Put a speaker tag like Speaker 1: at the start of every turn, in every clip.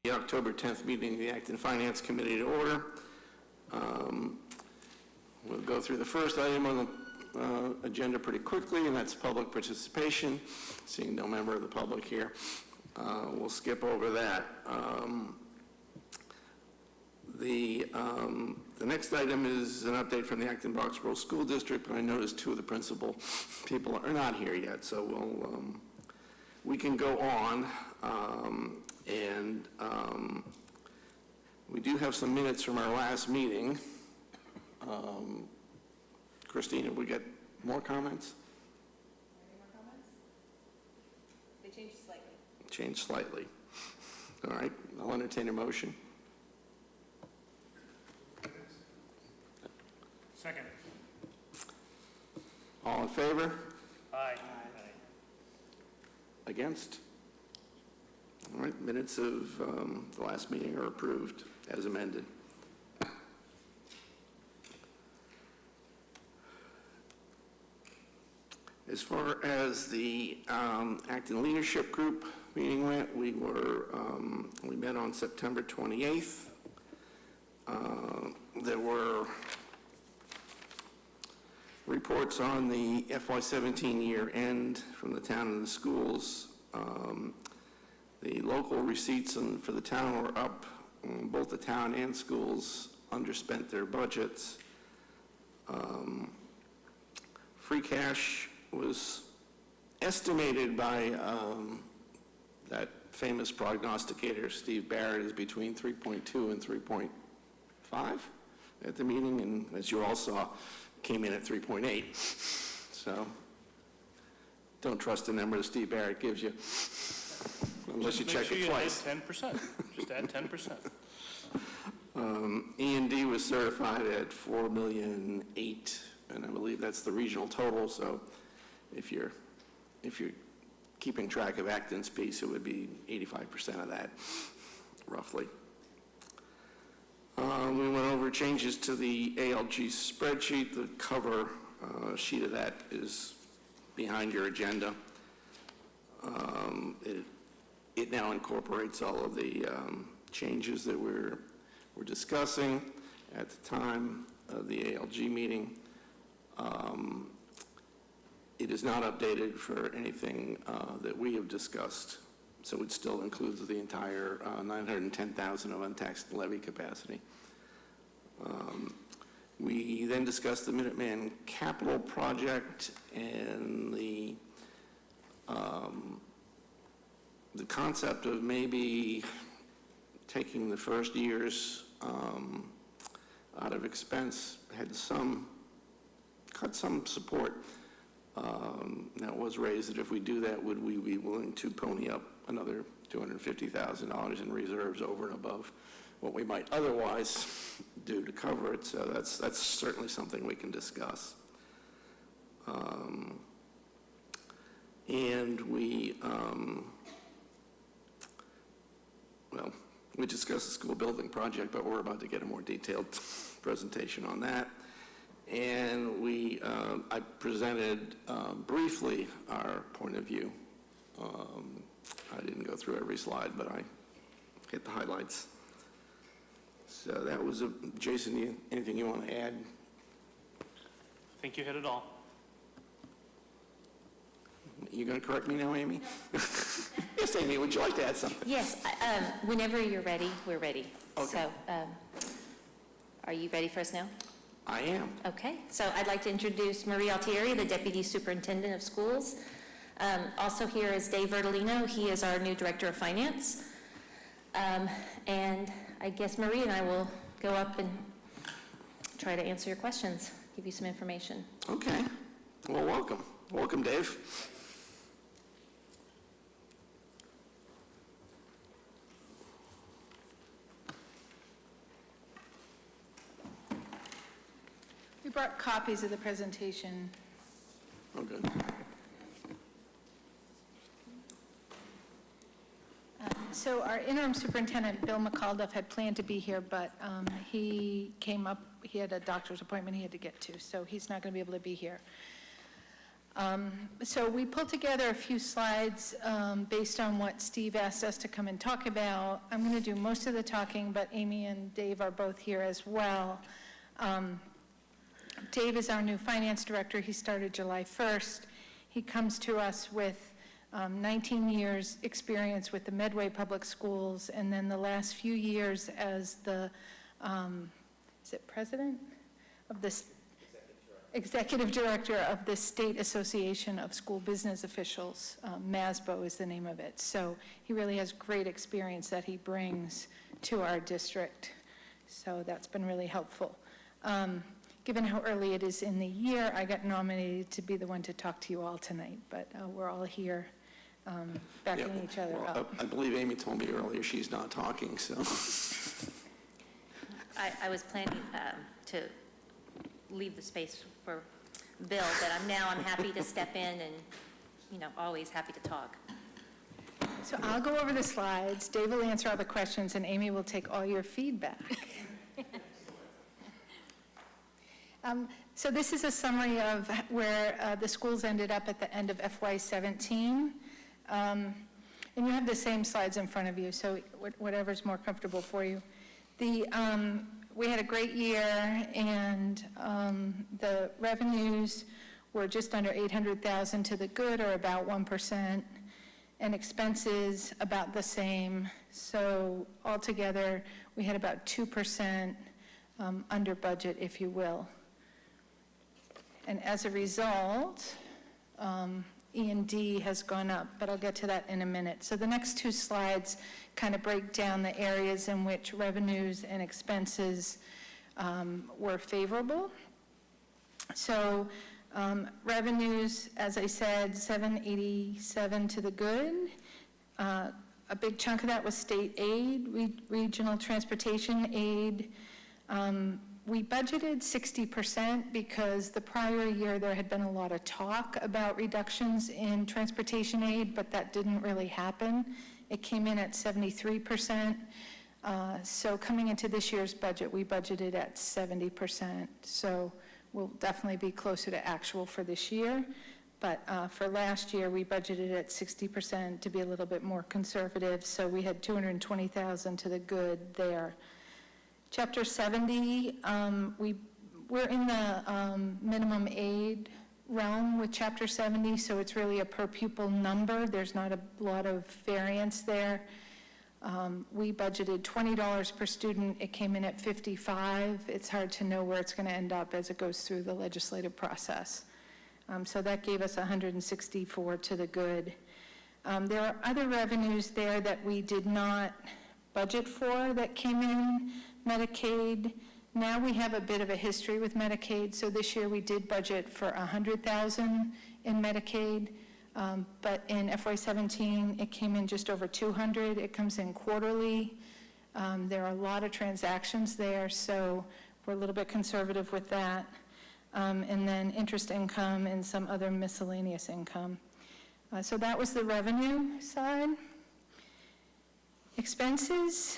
Speaker 1: The October 10th meeting of the Acton Finance Committee to order. We'll go through the first item on the agenda pretty quickly, and that's public participation. Seeing no member of the public here, we'll skip over that. The next item is an update from the Acton Boxborough School District, but I noticed two of the principal people are not here yet, so we can go on. We do have some minutes from our last meeting. Christine, have we got more comments?
Speaker 2: Any more comments? They changed slightly.
Speaker 1: Changed slightly. All right, I'll entertain a motion.
Speaker 3: Second.
Speaker 1: All in favor?
Speaker 3: Aye.
Speaker 1: Against? All right, minutes of the last meeting are approved as amended. As far as the Acton Leadership Group meeting went, we met on September 28th. There were reports on the FY17 year end from the town and the schools. The local receipts for the town were up. Both the town and schools underspent their budgets. Free cash was estimated by that famous prognosticator, Steve Barrett, is between 3.2 and 3.5 at the meeting, and as you all saw, came in at 3.8. So don't trust the number that Steve Barrett gives you, unless you check it twice.
Speaker 3: Add 10%. Just add 10%.
Speaker 1: E&D was certified at $4.8 million, and I believe that's the regional total. So if you're keeping track of Acton's piece, it would be 85% of that, roughly. We went over changes to the ALG spreadsheet. The cover sheet of that is behind your agenda. It now incorporates all of the changes that we're discussing at the time of the ALG meeting. It is not updated for anything that we have discussed, so it still includes the entire 910,000 of untaxed levy capacity. We then discussed the Minuteman capital project and the concept of maybe taking the first year's out of expense. Had cut some support. That was raised that if we do that, would we be willing to pony up another $250,000 in reserves over and above what we might otherwise do to cover it. So that's certainly something we can discuss. And we discussed the school building project, but we're about to get a more detailed presentation on that. And I presented briefly our point of view. I didn't go through every slide, but I hit the highlights. So that was Jason, anything you want to add?
Speaker 3: I think you hit it all.
Speaker 1: You going to correct me now, Amy? Yes, Amy, would you like to add something?
Speaker 4: Yes, whenever you're ready, we're ready.
Speaker 1: Okay.
Speaker 4: So, are you ready for us now?
Speaker 1: I am.
Speaker 4: Okay, so I'd like to introduce Marie Altieri, the Deputy Superintendent of Schools. Also here is Dave Vertolino. He is our new Director of Finance. And I guess Marie and I will go up and try to answer your questions, give you some information.
Speaker 1: Okay. Well, welcome. Welcome, Dave.
Speaker 2: We brought copies of the presentation.
Speaker 1: Oh, good.
Speaker 2: So our interim superintendent, Bill McAuliffe, had planned to be here, but he came up, he had a doctor's appointment he had to get to, so he's not going to be able to be here. So we pulled together a few slides based on what Steve asked us to come and talk about. I'm going to do most of the talking, but Amy and Dave are both here as well. Dave is our new finance director. He started July 1st. He comes to us with 19 years experience with the Medway Public Schools, and then the last few years as the, is it president of the Executive Director of the State Association of School Business Officials. MASBO is the name of it. So he really has great experience that he brings to our district. So that's been really helpful. Given how early it is in the year, I got nominated to be the one to talk to you all tonight, but we're all here backing
Speaker 1: Yeah,
Speaker 2: each other
Speaker 1: well,
Speaker 2: up.
Speaker 1: I believe Amy told me earlier she's not talking, so.
Speaker 4: I was planning to leave the space for Bill, but I'm happy to step in and, always happy to talk.
Speaker 2: So I'll go over the slides, Dave will answer all the questions, and Amy will take all your feedback. So this is a summary of where the schools ended up at the end of FY17. And you have the same slides in front of you, so whatever's more comfortable for you. We had a great year, and the revenues were just under $800,000 to the good, or about 1%, and expenses about the same. So altogether, we had about 2% under budget, if you will. And as a result, E&D has gone up, but I'll get to that in a minute. So the next two slides kind of break down the areas in which revenues and expenses were favorable. So revenues, as I said, $787 to the good. A big chunk of that was state aid, regional transportation aid. We budgeted 60% because the prior year there had been a lot of talk about reductions in transportation aid, but that didn't really happen. It came in at 73%. So coming into this year's budget, we budgeted at 70%. So we'll definitely be closer to actual for this year. But for last year, we budgeted at 60% to be a little bit more conservative. So we had $220,000 to the good there. Chapter 70, we're in the minimum aid realm with Chapter 70, so it's really a per pupil number. There's not a lot of variance there. We budgeted $20 per student. It came in at $55. It's hard to know where it's going to end up as it goes through the legislative process. So that gave us $164 to the good. There are other revenues there that we did not budget for that came in. Medicaid, now we have a bit of a history with Medicaid, so this year we did budget for $100,000 in Medicaid, but in FY17 it came in just over $200,000. It comes in quarterly. There are a lot of transactions there, so we're a little bit conservative with that. And then interest income and some other miscellaneous income. So that was the revenue side. Expenses,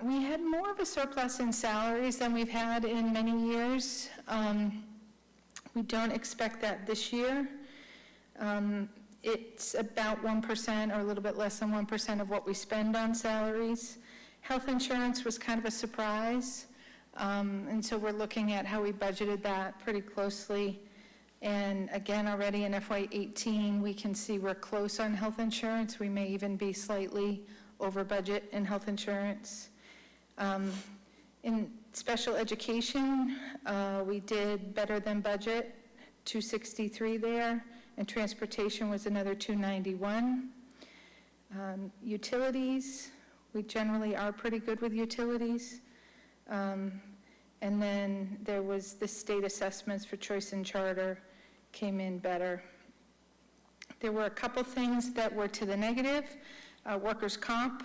Speaker 2: we had more of a surplus in salaries than we've had in many years. We don't expect that this year. It's about 1% or a little bit less than 1% of what we spend on salaries. Health insurance was kind of a surprise. And so we're looking at how we budgeted that pretty closely. And again, already in FY18, we can see we're close on health insurance. We may even be slightly over budget in health insurance. In special education, we did better than budget, 263 there, and transportation was another 291. Utilities, we generally are pretty good with utilities. And then there was the state assessments for choice and charter came in better. There were a couple things that were to the negative. Workers' comp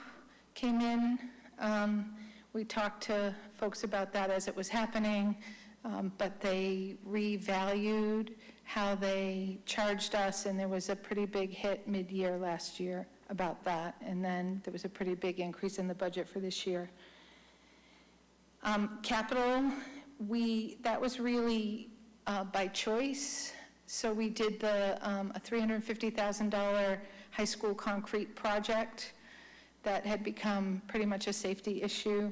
Speaker 2: came in. We talked to folks about that as it was happening, but they revalued how they charged us, and there was a pretty big hit mid-year last year about that, and then there was a pretty big increase in the budget for this year. Capital, that was really by choice. So we did a $350,000 high school concrete project that had become pretty much a safety issue.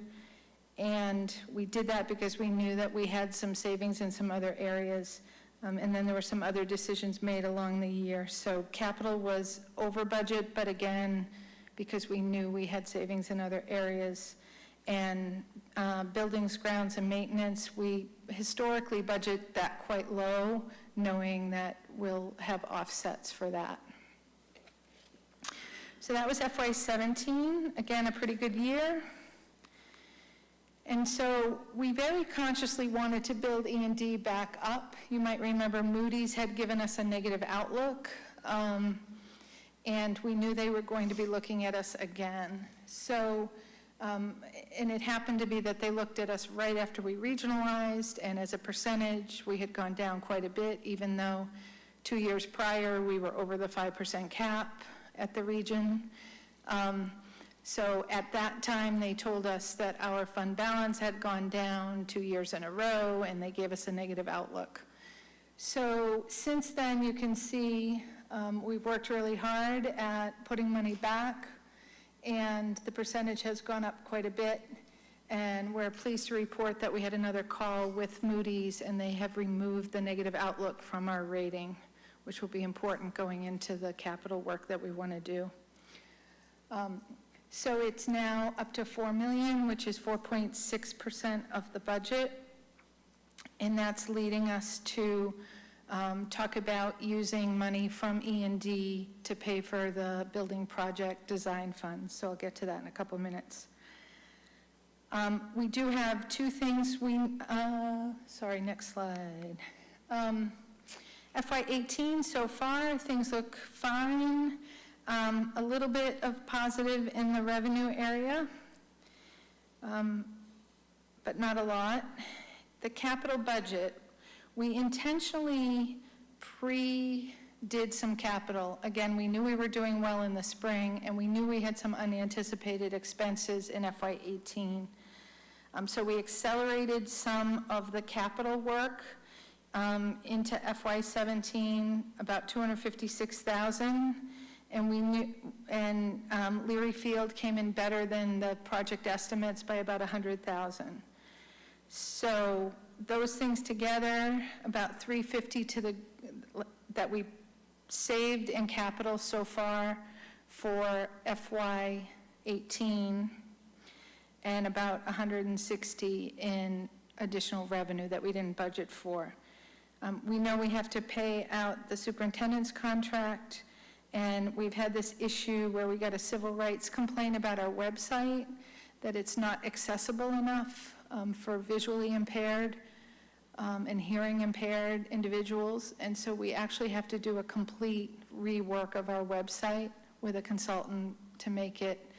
Speaker 2: And we did that because we knew that we had some savings in some other areas. And then there were some other decisions made along the year. So capital was over budget, but again, because we knew we had savings in other areas. And buildings, grounds, and maintenance, we historically budget that quite low, knowing that we'll have offsets for that. So that was FY17, again, a pretty good year. And so we very consciously wanted to build E&D back up. You might remember Moody's had given us a negative outlook, and we knew they were going to be looking at us again. So, and it happened to be that they looked at us right after we regionalized, and as a percentage, we had gone down quite a bit, even though 2 years prior, we were over the 5% cap at the region. So at that time, they told us that our fund balance had gone down 2 years in a row, and they gave us a negative outlook. So since then, you can see we've worked really hard at putting money back, and the percentage has gone up quite a bit. And we're pleased to report that we had another call with Moody's, and they have removed the negative outlook from our rating, which will be important going into the capital work that we want to do. So it's now up to $4 million, which is 4.6% of the budget. And that's leading us to talk about using money from E&D to pay for the building project design funds. So I'll get to that in a couple of minutes. We do have two things sorry, next slide. FY18 so far, things look fine. A little bit of positive in the revenue area, but not a lot. The capital budget, we intentionally pre-did some capital. Again, we knew we were doing well in the spring, and we knew we had some unanticipated expenses in FY18. So we accelerated some of the capital work into FY17, about $256,000. And we knew, and Leary Field came in better than the project estimates by about $100,000. So those things together, about $350 that we saved in capital so far for FY18, and about $160 in additional revenue that we didn't budget for. We know we have to pay out the superintendent's contract. And we've had this issue where we got a civil rights complaint about our website, that it's not accessible enough for visually impaired and hearing impaired individuals. And so we actually have to do a complete rework of our website with a consultant to make it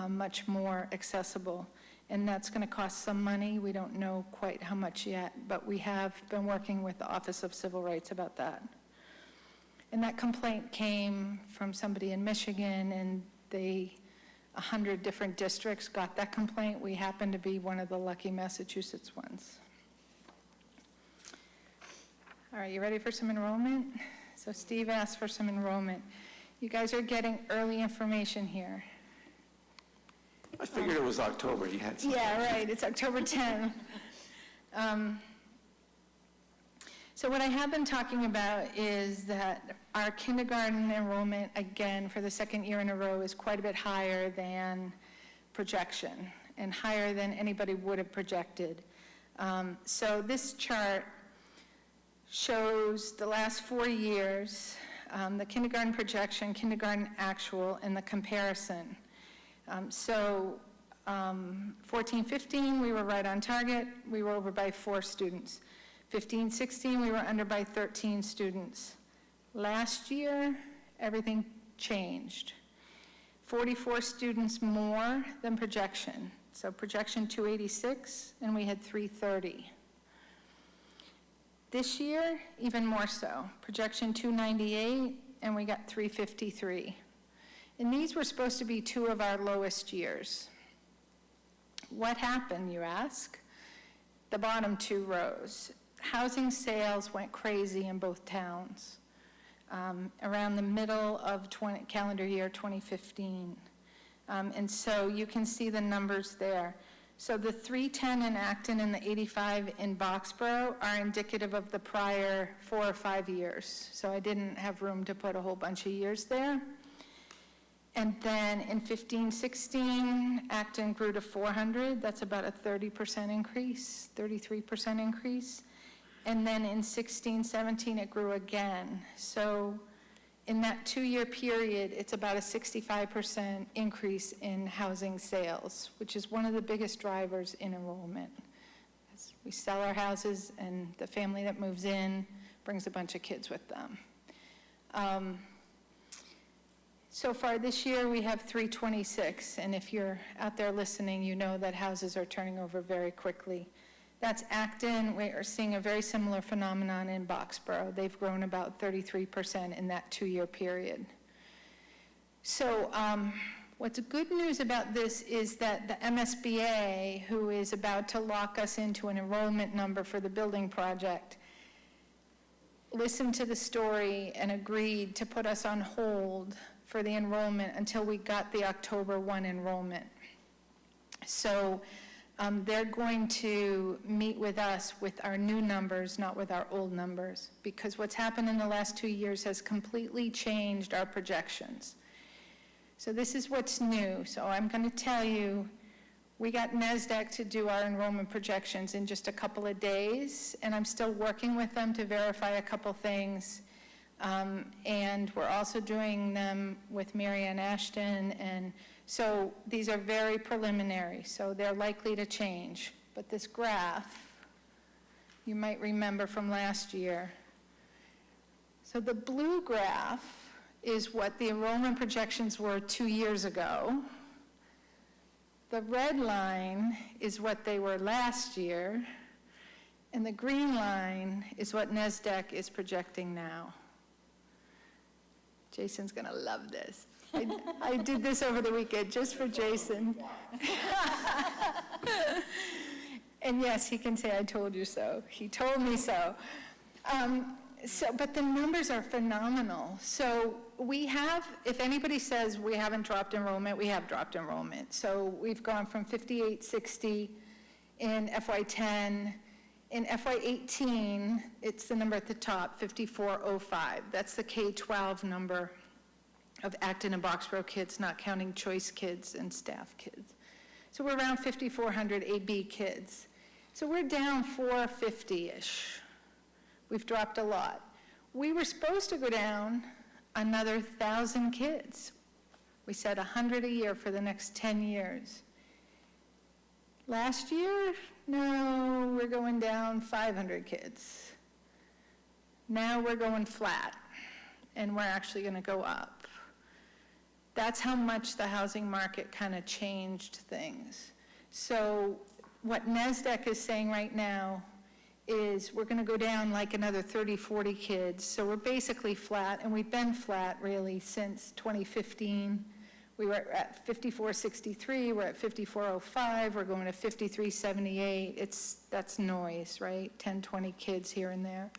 Speaker 2: much more accessible. And that's going to cost some money. We don't know quite how much yet, but we have been working with the Office of Civil Rights about that. And that complaint came from somebody in Michigan, and 100 different districts got that complaint. We happen to be one of the lucky Massachusetts ones. All right, you ready for some enrollment? So Steve asked for some enrollment. You guys are getting early information here.
Speaker 1: I figured it was October, you had something.
Speaker 2: Yeah, right, it's October 10th. So what I have been talking about is that our kindergarten enrollment, again, for the second year in a row, is quite a bit higher than projection and higher than anybody would have projected. So this chart shows the last 4 years, the kindergarten projection, kindergarten actual, and the comparison. 14-15, we were right on target. We were over by 4 students. 15-16, we were under by 13 students. Last year, everything changed. 44 students more than projection. So projection 286, and we had 330. This year, even more so. Projection 298, and we got 353. And these were supposed to be 2 of our lowest years. What happened, you ask? The bottom 2 rows. housing sales went crazy in both towns around the middle of calendar year 2015. And so you can see the numbers there. So the 310 in Acton and the 85 in Boxborough are indicative of the prior 4 or 5 years. So I didn't have room to put a whole bunch of years there. And then in 15-16, Acton grew to 400. That's about a 30% increase, 33% increase. And then in 16-17, it grew again. So in that 2-year period, it's about a 65% increase in housing sales, which is one of the biggest drivers in enrollment. We sell our houses, and the family that moves in brings a bunch of kids with them. So far this year, we have 326, and if you're out there listening, you know that houses are turning over very quickly. That's Acton. We are seeing a very similar phenomenon in Boxborough. They've grown about 33% in that 2-year period. So what's good news about this is that the MSBA, who is about to lock us into an enrollment number for the building project, listened to the story and agreed to put us on hold for the enrollment until we got the October 1 enrollment. So they're going to meet with us with our new numbers, not with our old numbers, because what's happened in the last 2 years has completely changed our projections. So this is what's new. So I'm going to tell you, we got NASDAQ to do our enrollment projections in just a couple of days, and I'm still working with them to verify a couple things. And we're also doing them with Mary Ann Ashton, and so these are very preliminary, so they're likely to change. But this graph, you might remember from last year. So the blue graph is what the enrollment projections were 2 years ago. The red line is what they were last year, and the green line is what NASDAQ is projecting now. Jason's going to love this. I did this over the weekend just for Jason. And yes, he can say, I told you so. He told me so. But the numbers are phenomenal. So we have, if anybody says we haven't dropped enrollment, we have dropped enrollment. So we've gone from 5860 in FY10. In FY18, it's the number at the top, 5405. That's the K-12 number of Acton and Boxborough kids, not counting choice kids and staff kids. So we're around 5,400 AB kids. So we're down 450-ish. We've dropped a lot. We were supposed to go down another 1,000 kids. We said 100 a year for the next 10 years. Last year, no, we're going down 500 kids. Now we're going flat, and we're actually going to go up. That's how much the housing market kind of changed things. So what NASDAQ is saying right now is we're going to go down like another 30, 40 kids. So we're basically flat, and we've been flat really since 2015. We were at 5463, we're at 5405, we're going to 5378. That's noise, right? 10, 20 kids here and there.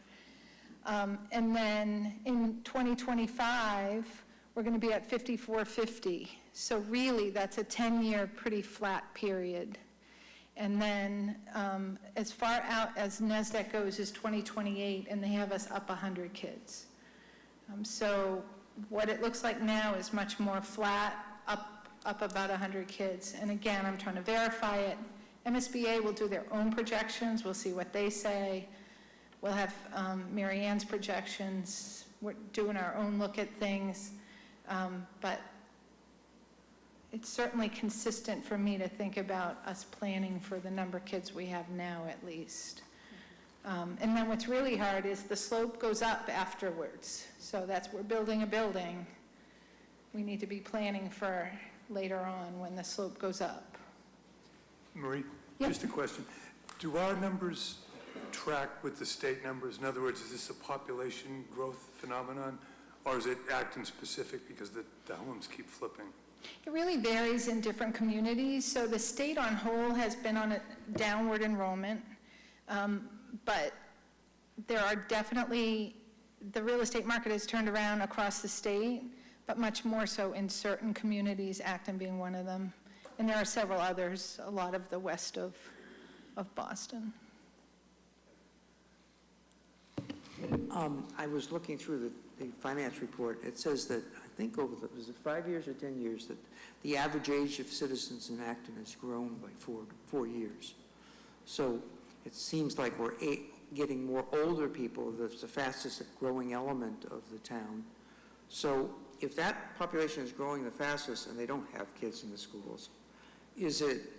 Speaker 2: And then in 2025, we're going to be at 5450. So really, that's a 10-year pretty flat period. And then as far out as NASDAQ goes is 2028, and they have us up 100 kids. So what it looks like now is much more flat, up about 100 kids. And again, I'm trying to verify it. MSBA will do their own projections. We'll see what they say. We'll have Mary Ann's projections. We're doing our own look at things. But it's certainly consistent for me to think about us planning for the number of kids we have now at least. And then what's really hard is the slope goes up afterwards. So we're building a building. We need to be planning for later on when the slope goes up.
Speaker 5: Marie,
Speaker 2: Yep.
Speaker 5: just a question. Do our numbers track with the state numbers? In other words, is this a population growth phenomenon, or is it Acton specific because the homes keep flipping?
Speaker 2: It really varies in different communities. So the state on whole has been on a downward enrollment. But there are definitely, the real estate market has turned around across the state, but much more so in certain communities, Acton being one of them. And there are several others, a lot of the west of Boston.
Speaker 6: I was looking through the finance report. It says that, I think over the, was it 5 years or 10 years, that the average age of citizens in Acton has grown by four years. So it seems like we're getting more older people. That's the fastest growing element of the town. So if that population is growing the fastest and they don't have kids in the schools, is it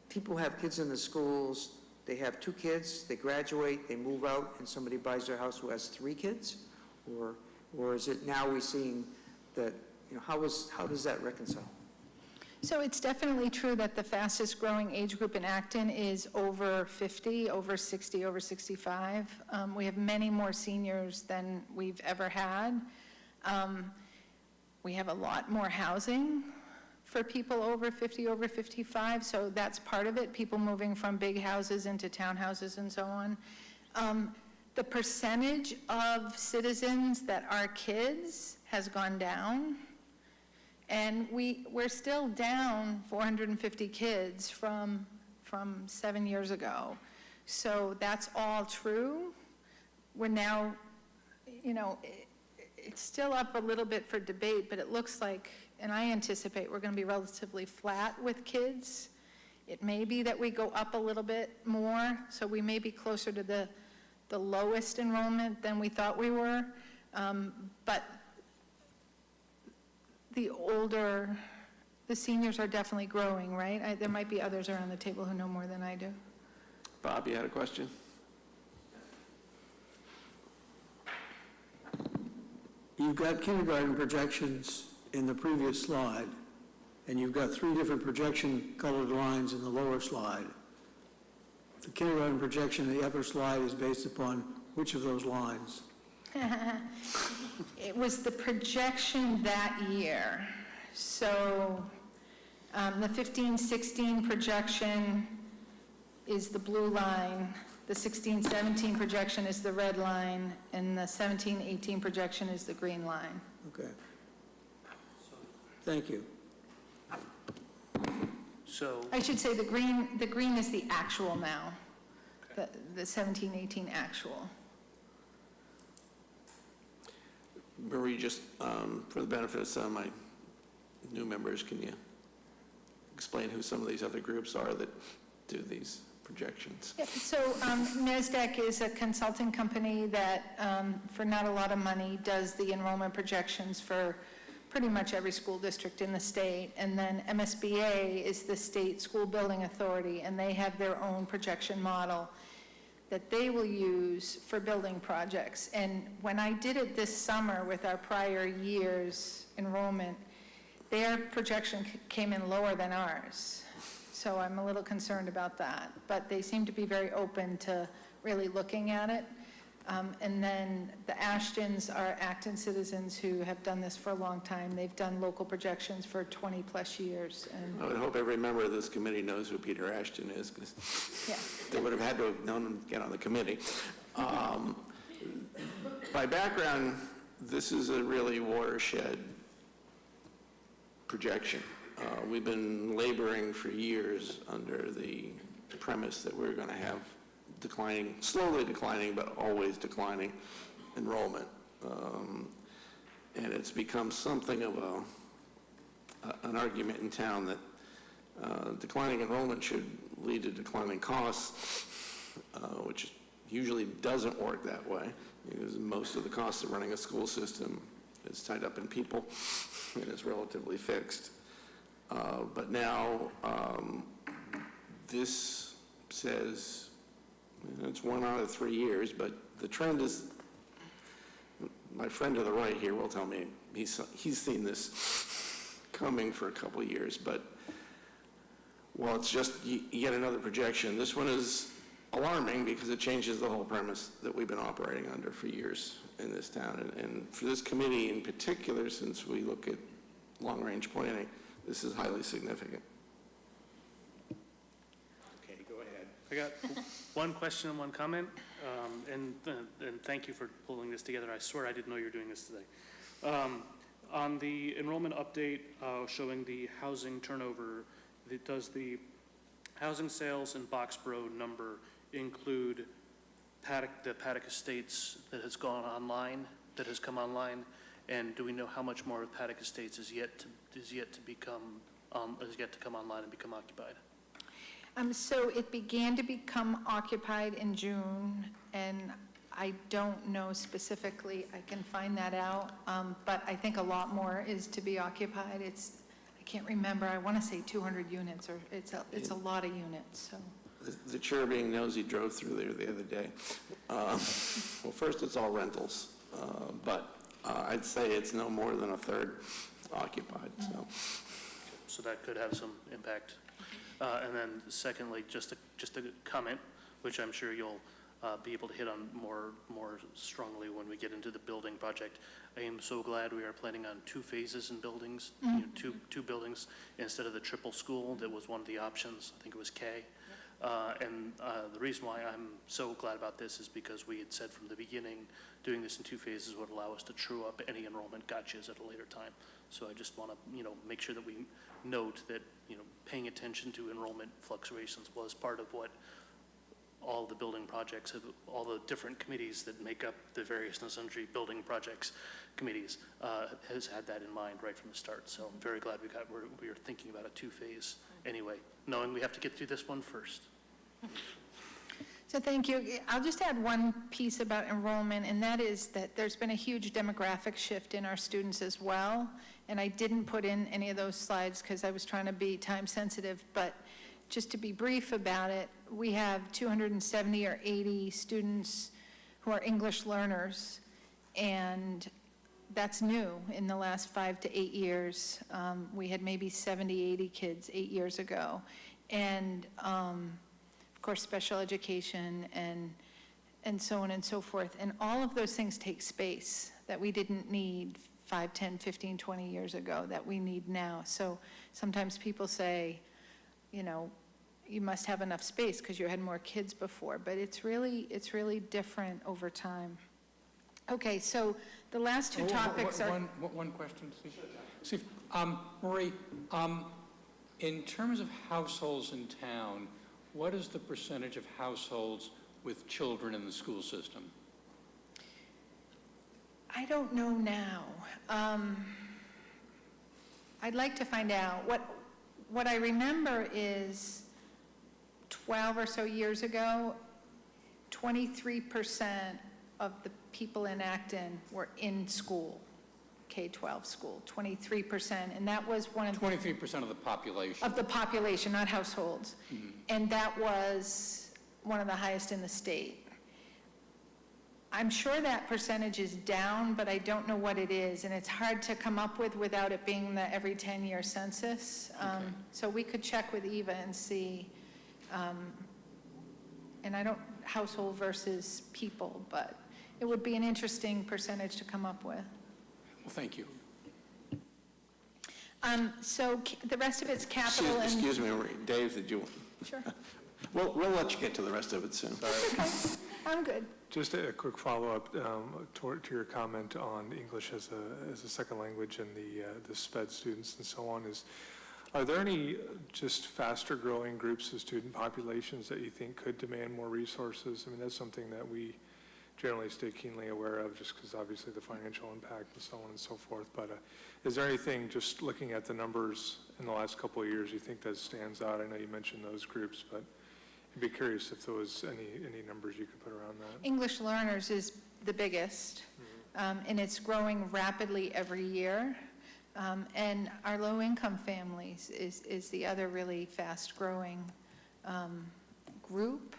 Speaker 6: people have kids in the schools, they have 2 kids, they graduate, they move out, and somebody buys their house who has 3 kids? Or is it now we're seeing that, you know, how does that reconcile?
Speaker 2: So it's definitely true that the fastest growing age group in Acton is over 50, over 60, over 65. We have many more seniors than we've ever had. We have a lot more housing for people over 50, over 55, so that's part of it, people moving from big houses into townhouses and so on. The percentage of citizens that are kids has gone down, and we're still down 450 kids from 7 years ago. So that's all true. We're now, you know, it's still up a little bit for debate, but it looks like, and I anticipate we're going to be relatively flat with kids. It may be that we go up a little bit more, so we may be closer to the lowest enrollment than we thought we were. But the seniors are definitely growing, right? There might be others around the table who know more than I do.
Speaker 1: Bob, you had a question?
Speaker 7: You've got kindergarten projections in the previous slide, and you've got 3 different projection colored lines in the lower slide. The kindergarten projection in the upper slide is based upon which of those lines?
Speaker 2: It was the projection that year. So the 15-16 projection is the blue line, the 16-17 projection is the red line, and the 17-18 projection is the green line.
Speaker 7: Okay. Thank you.
Speaker 3: So,
Speaker 2: I should say the green is the actual now, the 17-18 actual.
Speaker 1: Marie, just for the benefit of some of my new members, can you explain who some of these other groups are that do these projections?
Speaker 2: Yeah, so NASDAQ is a consulting company that, for not a lot of money, does the enrollment projections for pretty much every school district in the state. And then MSBA is the state school building authority, and they have their own projection model that they will use for building projects. And when I did it this summer with our prior year's enrollment, their projection came in lower than ours. So I'm a little concerned about that. But they seem to be very open to really looking at it. And then the Ashtons are Acton citizens who have done this for a long time. They've done local projections for 20-plus years. And
Speaker 1: I would hope every member of this committee knows who Peter Ashton is, because
Speaker 2: yeah.
Speaker 1: they would have had to have known him to get on the committee. By background, this is a really watershed projection. We've been laboring for years under the premise that we're going to have declining, slowly declining, but always declining enrollment. And it's become something of an argument in town that declining enrollment should lead to declining costs, which usually doesn't work that way, because most of the costs of running a school system is tied up in people and is relatively fixed. But now this says, it's 1 out of 3 years, but the trend is, my friend to the right here will tell me he's seen this coming for a couple of years, but well, it's just, you get another projection. This one is alarming because it changes the whole premise that we've been operating under for years in this town. And for this committee in particular, since we look at long-range planning, this is highly significant.
Speaker 8: Okay, go ahead.
Speaker 3: I got one question and one comment, and thank you for pulling this together. I swear I didn't know you were doing this today. On the enrollment update showing the housing turnover, does the housing sales in Boxborough number include the Paddock Estates that has gone online, that has come online? And do we know how much more of Paddock Estates is yet to come online and become occupied?
Speaker 2: So it began to become occupied in June, and I don't know specifically. I can find that out, but I think a lot more is to be occupied. I can't remember. I want to say 200 units, or it's a lot of units. So
Speaker 1: The chair being nosy drove through there the other day. Well, first, it's all rentals, but I'd say it's no more than a third occupied, so.
Speaker 3: So that could have some impact. And then secondly, just a comment, which I'm sure you'll be able to hit on more strongly when we get into the building project. I am so glad we are planning on 2 phases in buildings, two buildings instead of the triple school that was one of the options. I think it was K. And the reason why I'm so glad about this is because we had said from the beginning, doing this in 2 phases would allow us to true up any enrollment gotchas at a later time. So I just want to, make sure that we note that, paying attention to enrollment fluctuations was part of what all the building projects, all the different committees that make up the various and sundry building projects committees has had that in mind right from the start. So I'm very glad we are thinking about a 2-phase anyway, knowing we have to get through this one first.
Speaker 2: So thank you. I'll just add one piece about enrollment, and that is that there's been a huge demographic shift in our students as well. And I didn't put in any of those slides because I was trying to be time sensitive, but just to be brief about it, we have 270 or 80 students who are English learners, and that's new in the last 5 to 8 years. We had maybe 70, 80 kids 8 years ago. And of course, special education and so on and so forth. And all of those things take space that we didn't need 5, 10, 15, 20 years ago that we need now. So sometimes people say, you must have enough space because you had more kids before, but it's really different over time. Okay, so the last 2 topics are...
Speaker 8: One question, Steve. Marie, in terms of households in town, what is the percentage of households with children in the school system?
Speaker 2: I don't know now. I'd like to find out. What I remember is 12 or so years ago, 23% of the people in Acton were in school, K-12 school, 23%, and that was one of
Speaker 8: 23% of the population.
Speaker 2: Of the population, not households. Mm-hmm. And that was one of the highest in the state. I'm sure that percentage is down, but I don't know what it is, and it's hard to come up with without it being the every 10-year census.
Speaker 8: Okay.
Speaker 2: So we could check with Eva and see, and I don't, household versus people, but it would be an interesting percentage to come up with.
Speaker 8: Well, thank you.
Speaker 2: So the rest of it's capital and...
Speaker 1: Excuse me, Marie. Dave, did you?
Speaker 2: Sure.
Speaker 1: We'll let you get to the rest of it soon.
Speaker 2: Okay. I'm good.
Speaker 5: Just a quick follow-up to your comment on English as a second language and the SPED students and so on. Are there any just faster growing groups of student populations that you think could demand more resources? I mean, that's something that we generally stay keenly aware of just because obviously the financial impact and so on and so forth. But is there anything, just looking at the numbers in the last couple of years, you think that stands out? I know you mentioned those groups, but I'd be curious if there was any numbers you could put around that.
Speaker 2: English learners is the biggest, and it's growing rapidly every year. And our low-income families is the other really fast-growing group.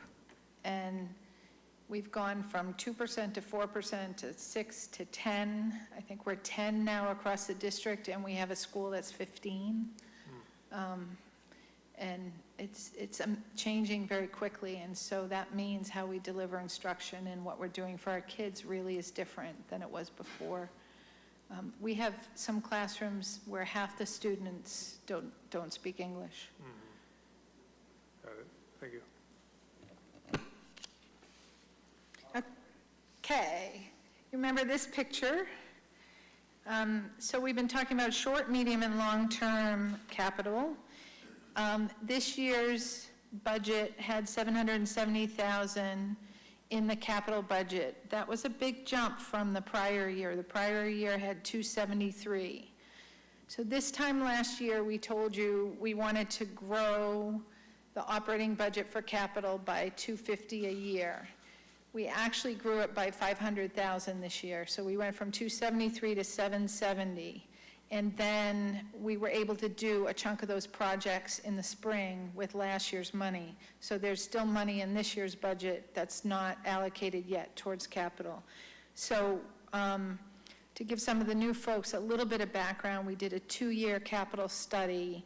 Speaker 2: And we've gone from 2% to 4% to 6 to 10. I think we're 10 now across the district, and we have a school that's 15. And it's changing very quickly, and so that means how we deliver instruction and what we're doing for our kids really is different than it was before. We have some classrooms where half the students don't speak English.
Speaker 5: Got it. Thank you.
Speaker 2: Okay, you remember this picture? So we've been talking about short, medium, and long-term capital. This year's budget had $770,000 in the capital budget. That was a big jump from the prior year. The prior year had $273,000. So this time last year, we told you we wanted to grow the operating budget for capital by $250,000 a year. We actually grew it by $500,000 this year. So we went from $273,000 to $770,000. And then we were able to do a chunk of those projects in the spring with last year's money. So there's still money in this year's budget that's not allocated yet towards capital. So to give some of the new folks a little bit of background, we did a 2-year capital study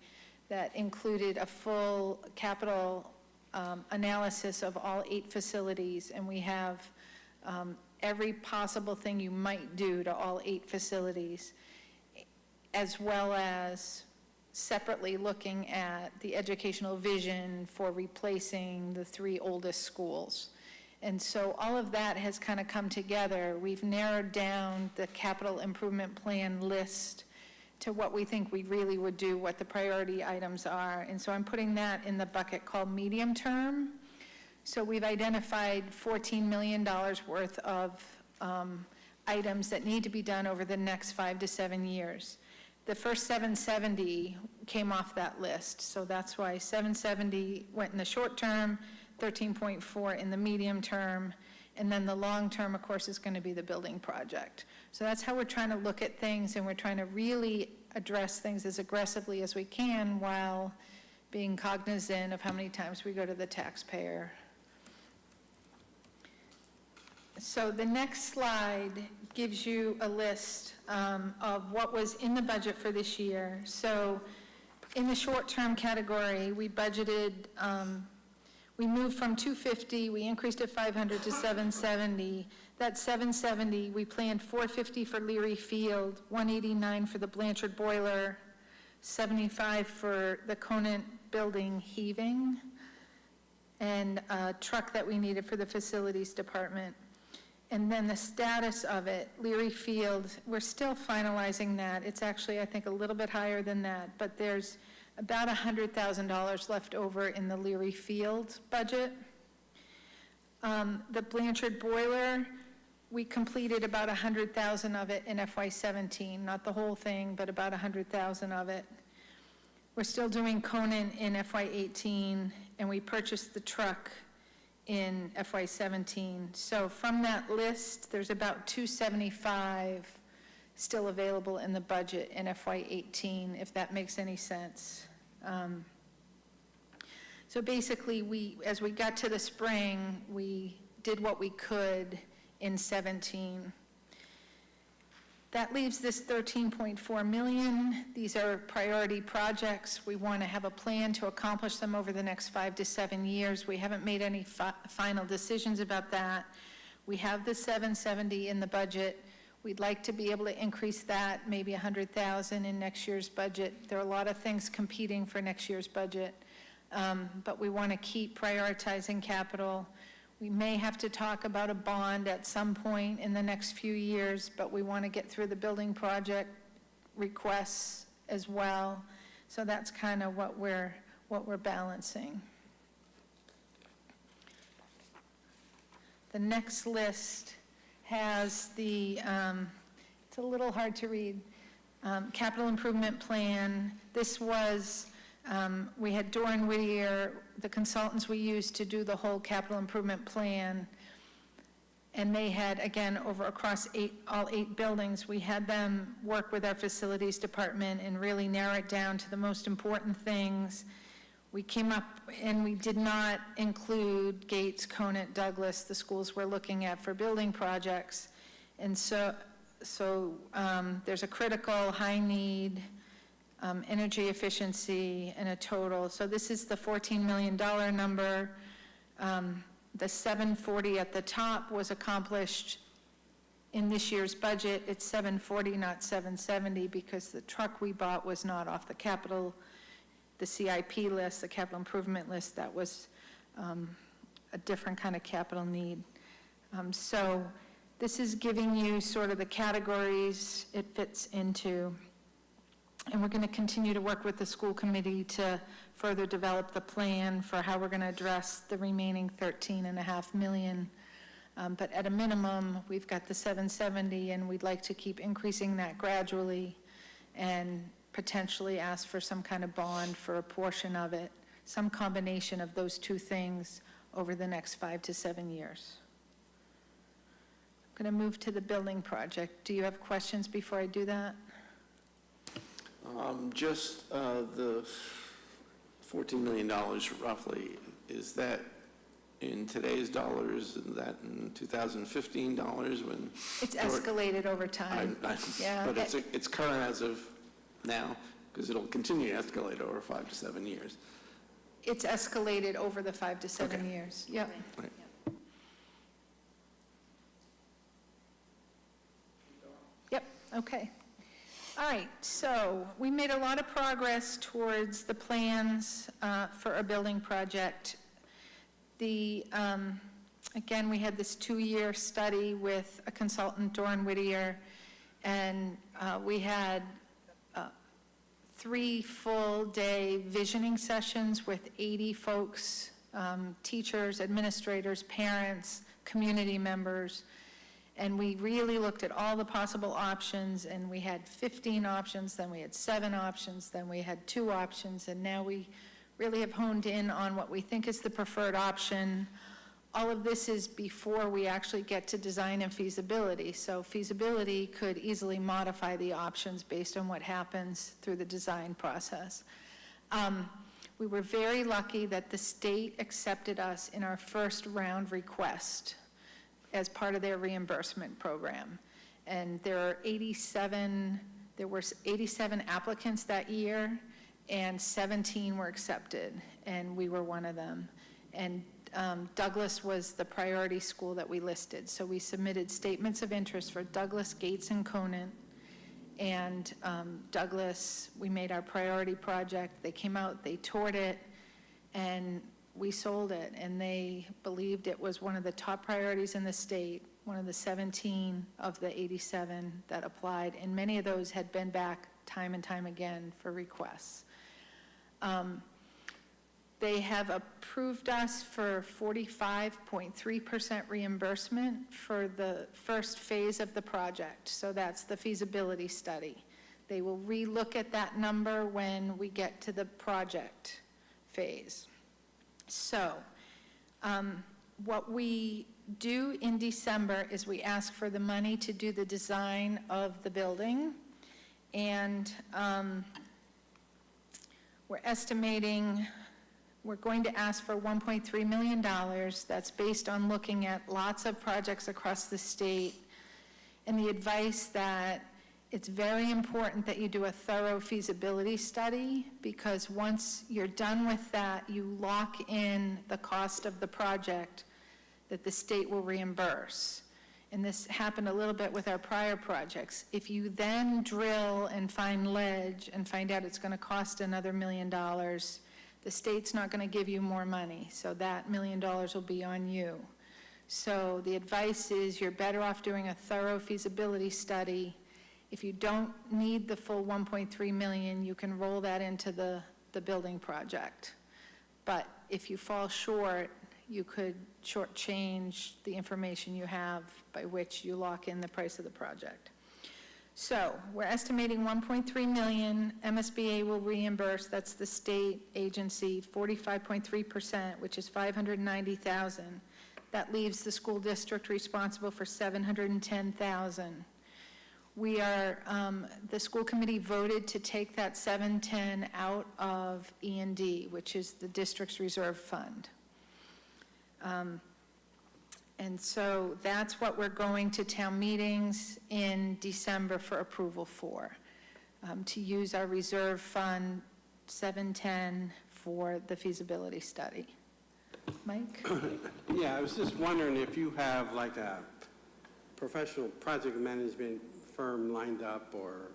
Speaker 2: that included a full capital analysis of all 8 facilities, and we have every possible thing you might do to all 8 facilities, as well as separately looking at the educational vision for replacing the 3 oldest schools. And so all of that has kind of come together. We've narrowed down the capital improvement plan list to what we think we really would do, what the priority items are. And so I'm putting that in the bucket called medium term. So we've identified $14 million worth of items that need to be done over the next 5 to 7 years. The first 770 came off that list, so that's why 770 went in the short term, 13.4 in the medium term, and then the long term, of course, is going to be the building project. So that's how we're trying to look at things, and we're trying to really address things as aggressively as we can while being cognizant of how many times we go to the taxpayer. So the next slide gives you a list of what was in the budget for this year. So in the short-term category, we budgeted, we moved from 250, we increased it 500 to 770. That 770, we planned 450 for Leary Field, 189 for the Blanchard boiler, 75 for the Conant building heaving, and a truck that we needed for the facilities department. And then the status of it, Leary Field, we're still finalizing that. It's actually, I think, a little bit higher than that, but there's about $100,000 left over in the Leary Field budget. The Blanchard boiler, we completed about 100,000 of it in FY17, not the whole thing, but about 100,000 of it. We're still doing Conant in FY18, and we purchased the truck in FY17. So from that list, there's about 275 still available in the budget in FY18, if that makes any sense. So basically, as we got to the spring, we did what we could in 17. That leaves this 13.4 million. These are priority projects. We want to have a plan to accomplish them over the next 5 to 7 years. We haven't made any final decisions about that. We have the 770 in the budget. We'd like to be able to increase that, maybe 100,000 in next year's budget. There are a lot of things competing for next year's budget, but we want to keep prioritizing capital. We may have to talk about a bond at some point in the next few years, but we want to get through the building project requests as well. So that's kind of what we're balancing. The next list has the, it's a little hard to read, capital improvement plan. This was, we had Doran Whittier, the consultants we used to do the whole capital improvement plan, and they had, again, across all 8 buildings, we had them work with our facilities department and really narrow it down to the most important things. We came up and we did not include Gates, Conant, Douglas, the schools we're looking at for building projects. And so there's a critical, high need, energy efficiency, and a total. So this is the $14 million number. The 740 at the top was accomplished in this year's budget. It's 740, not 770, because the truck we bought was not off the capital, the CIP list, the capital improvement list. That was a different kind of capital need. So This is giving you sort of the categories it fits into. And we're going to continue to work with the school committee to further develop the plan for how we're going to address the remaining $13.5 million. But at a minimum, we've got the 770, and we'd like to keep increasing that gradually and potentially ask for some kind of bond for a portion of it, some combination of those two things over the next 5 to 7 years. I'm going to move to the building project. Do you have questions before I do that?
Speaker 1: Just the $14 million roughly, is that in today's dollars, is that in 2015 dollars when?
Speaker 2: It's escalated over time. Yeah.
Speaker 1: But it's current as of now, because it'll continue to escalate over 5 to 7 years.
Speaker 2: It's escalated over the 5 to 7
Speaker 1: Okay.
Speaker 2: years. Yep.
Speaker 1: Right.
Speaker 2: Yep, okay. All right, so we made a lot of progress towards the plans for a building project. Again, we had this 2-year study with a consultant, Doran Whittier, and we had 3 full-day visioning sessions with 80 folks, teachers, administrators, parents, community members, and we really looked at all the possible options, and we had 15 options, then we had 7 options, then we had 2 options, and now we really have honed in on what we think is the preferred option. All of this is before we actually get to design and feasibility. So feasibility could easily modify the options based on what happens through the design process. We were very lucky that the state accepted us in our first round request as part of their reimbursement program. And there were 87 applicants that year, and 17 were accepted, and we were one of them. And Douglas was the priority school that we listed. So we submitted statements of interest for Douglas, Gates, and Conant. And Douglas, we made our priority project. They came out, they toured it, and we sold it. And they believed it was one of the top priorities in the state, one of the 17 of the 87 that applied. And many of those had been back time and time again for requests. They have approved us for 45.3% reimbursement for the first phase of the project. So that's the feasibility study. They will relook at that number when we get to the project phase. So what we do in December is we ask for the money to do the design of the building. And we're estimating we're going to ask for $1.3 million. That's based on looking at lots of projects across the state, and the advice that it's very important that you do a thorough feasibility study, because once you're done with that, you lock in the cost of the project that the state will reimburse. And this happened a little bit with our prior projects. If you then drill and find ledge and find out it's going to cost another $1 million, the state's not going to give you more money, so that $1 million will be on you. So the advice is you're better off doing a thorough feasibility study. If you don't need the full $1.3 million, you can roll that into the building project. But if you fall short, you could shortchange the information you have by which you lock in the price of the project. So we're estimating $1.3 million. MSBA will reimburse, that's the state agency, 45.3%, which is $590,000. That leaves the school district responsible for $710,000. We are, the school committee voted to take that $710,000 out of E&D, which is the district's reserve fund. And so that's what we're going to town meetings in December for approval for, to use our reserve fund 710 for the feasibility study. Mike?
Speaker 9: Yeah, I was just wondering if you have like a professional project management firm lined up, or?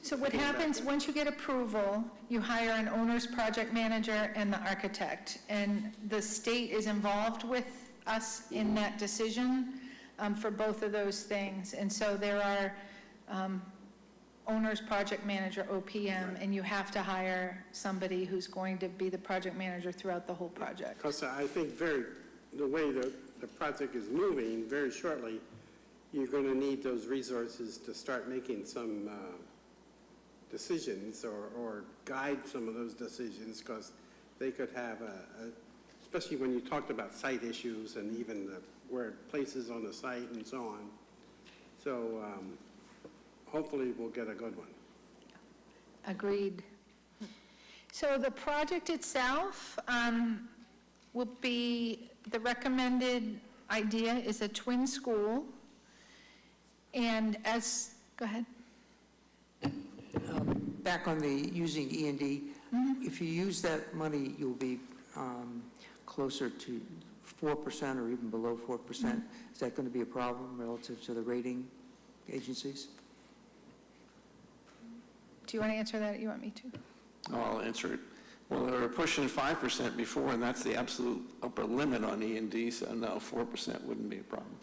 Speaker 2: So what happens, once you get approval, you hire an owner's project manager and the architect, and the state is involved with us in that decision. for both of those things. And so there are owner's project manager, OPM, and you have to hire somebody who's going to be the project manager throughout the whole project.
Speaker 9: Because I think the way the project is moving, very shortly, you're going to need those resources to start making some decisions or guide some of those decisions, because they could have especially when you talked about site issues and even where places on the site and so on. So hopefully we'll get a good one.
Speaker 2: Agreed. So the project itself will be, the recommended idea is a twin school. And go ahead.
Speaker 6: Back on the using E&D, if you use that money, you'll be closer to 4% or even below 4%. Is that going to be a problem relative to the rating agencies?
Speaker 2: Do you want to answer that, or you want me to?
Speaker 1: I'll answer it. Well, they were pushing 5% before, and that's the absolute upper limit on E&D, so no, 4% wouldn't be a problem.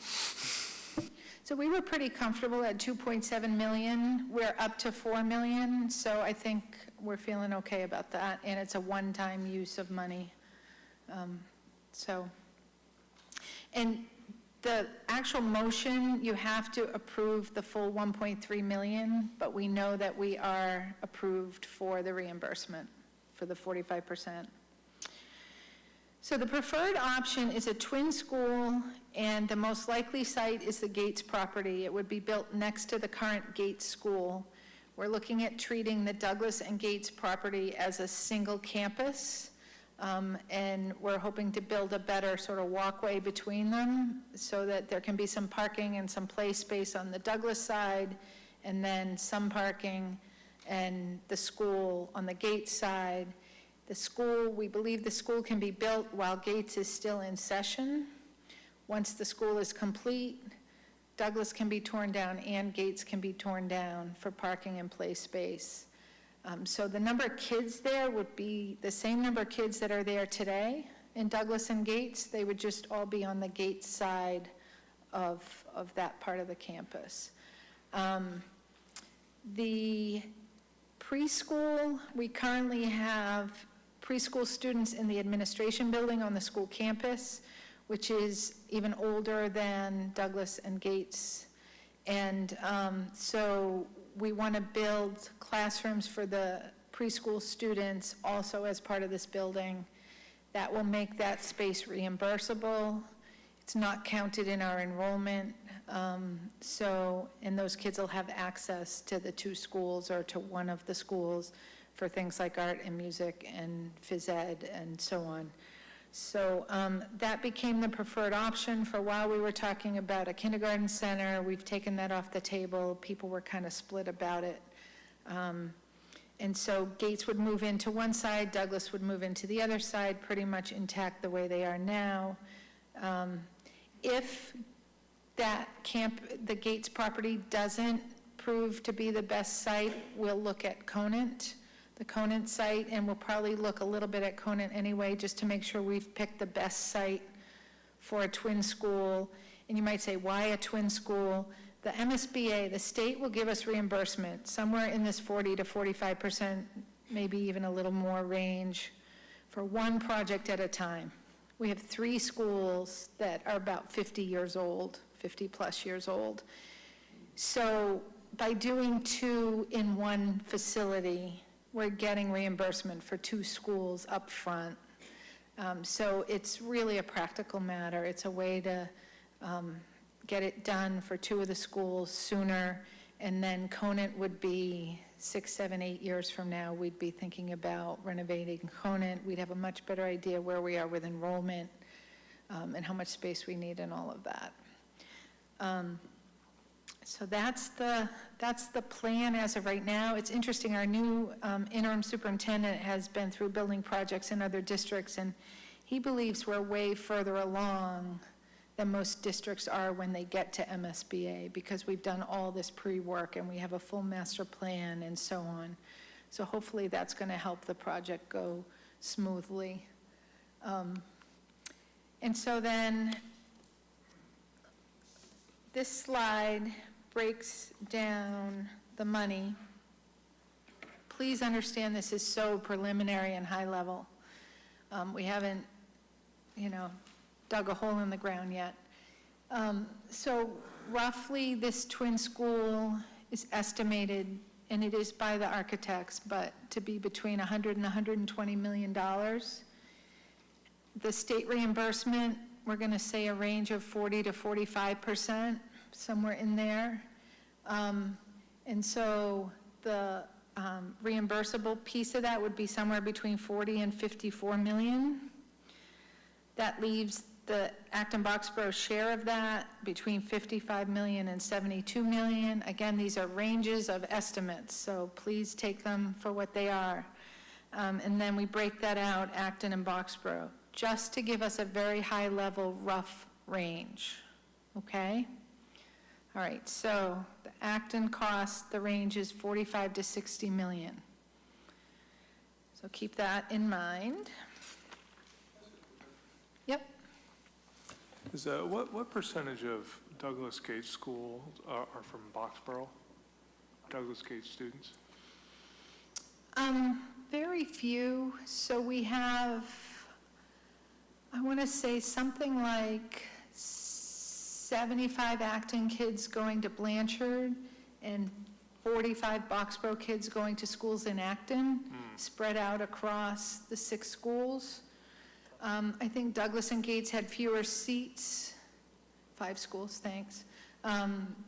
Speaker 2: So we were pretty comfortable at 2.7 million. We're up to 4 million, so I think we're feeling okay about that, and it's a one-time use of money. And the actual motion, you have to approve the full 1.3 million, but we know that we are approved for the reimbursement for the 45%. So the preferred option is a twin school, and the most likely site is the Gates property. It would be built next to the current Gates school. We're looking at treating the Douglas and Gates property as a single campus, and we're hoping to build a better sort of walkway between them so that there can be some parking and some play space on the Douglas side, and then some parking and the school on the Gates side. The school, we believe the school can be built while Gates is still in session. Once the school is complete, Douglas can be torn down and Gates can be torn down for parking and play space. So the number of kids there would be the same number of kids that are there today in Douglas and Gates. They would just all be on the Gates side of that part of the campus. The preschool, we currently have preschool students in the administration building on the school campus, which is even older than Douglas and Gates. And so we want to build classrooms for the preschool students also as part of this building. That will make that space reimbursable. It's not counted in our enrollment. And those kids will have access to the two schools or to one of the schools for things like art and music and phys ed and so on. So that became the preferred option. For a while we were talking about a kindergarten center. We've taken that off the table. People were kind of split about it. And so Gates would move into one side, Douglas would move into the other side, pretty much intact the way they are now. If the Gates property doesn't prove to be the best site, we'll look at Conant, the Conant site, and we'll probably look a little bit at Conant anyway, just to make sure we've picked the best site for a twin school. And you might say, why a twin school? The MSBA, the state will give us reimbursement somewhere in this 40 to 45%, maybe even a little more range for one project at a time. We have 3 schools that are about 50 years old, 50 plus years old. So by doing 2 in one facility, we're getting reimbursement for 2 schools up front. So it's really a practical matter. It's a way to get it done for 2 of the schools sooner, and then Conant would be 6, 7, 8 years from now, we'd be thinking about renovating Conant. We'd have a much better idea where we are with enrollment and how much space we need and all of that. So that's the plan as of right now. It's interesting, our new interim superintendent has been through building projects in other districts, and he believes we're way further along than most districts are when they get to MSBA, because we've done all this pre-work and we have a full master plan and so on. So hopefully that's going to help the project go smoothly. And so then this slide breaks down the money. Please understand this is so preliminary and high level. We haven't, dug a hole in the ground yet. So roughly, this twin school is estimated, and it is by the architects, but to be between $100 and $120 million. The state reimbursement, we're going to say a range of 40 to 45%, somewhere in there. And so the reimbursable piece of that would be somewhere between 40 and 54 million. That leaves the Acton-Boxborough share of that between 55 million and 72 million. Again, these are ranges of estimates, so please take them for what they are. And then we break that out, Acton and Boxborough, just to give us a very high-level rough range, okay? All right, so the Acton cost, the range is 45 to 60 million. So keep that in mind. Yep.
Speaker 5: Is what percentage of Douglas Gate schools are from Boxborough? Douglas Gate students?
Speaker 2: Very few. So we have, I want to say something like 75 Acton kids going to Blanchard and 45 Boxborough kids going to schools in Acton, spread out across the 6 schools. I think Douglas and Gates had fewer seats, 5 schools, thanks,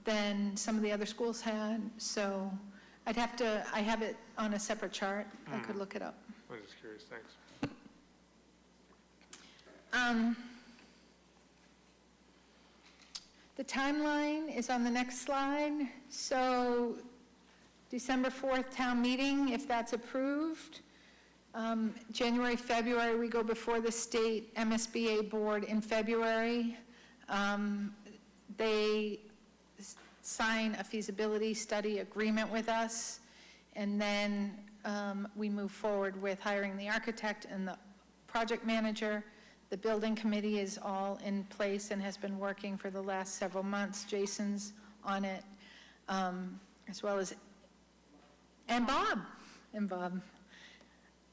Speaker 2: than some of the other schools had. So I have it on a separate chart. I could look it up.
Speaker 5: I'm just curious, thanks.
Speaker 2: The timeline is on the next slide. So December 4th town meeting, if that's approved. January, February, we go before the state MSBA board in February. They sign a feasibility study agreement with us, and then we move forward with hiring the architect and the project manager. The building committee is all in place and has been working for the last several months. Jason's on it, as well as, and Bob.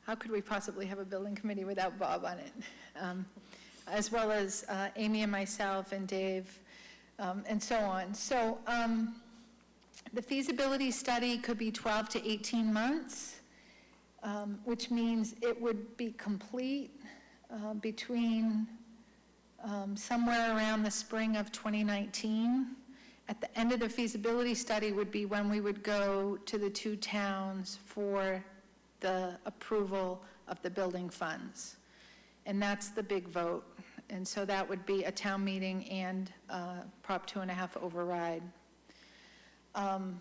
Speaker 2: How could we possibly have a building committee without Bob on it? As well as Amy and myself and Dave, and so on. So the feasibility study could be 12 to 18 months, which means it would be complete between somewhere around the spring of 2019. At the end of the feasibility study would be when we would go to the 2 towns for the approval of the building funds. And that's the big vote. And so that would be a town meeting and Prop 2.5 override. And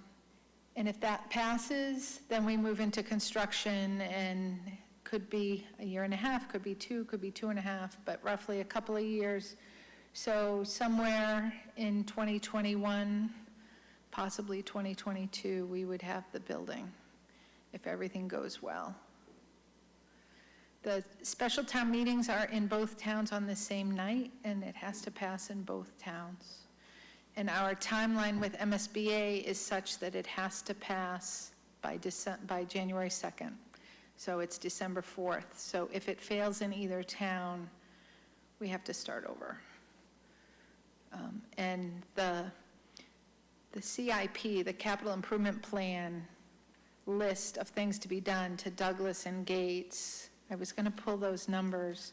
Speaker 2: if that passes, then we move into construction, and could be a year and a half, could be 2, could be 2.5, but roughly a couple of years. So somewhere in 2021, possibly 2022, we would have the building, if everything goes well. The special town meetings are in both towns on the same night, and it has to pass in both towns. And our timeline with MSBA is such that it has to pass by January 2nd. So it's December 4th. So if it fails in either town, we have to start over. And the CIP, the Capital Improvement Plan list of things to be done to Douglas and Gates, I was going to pull those numbers,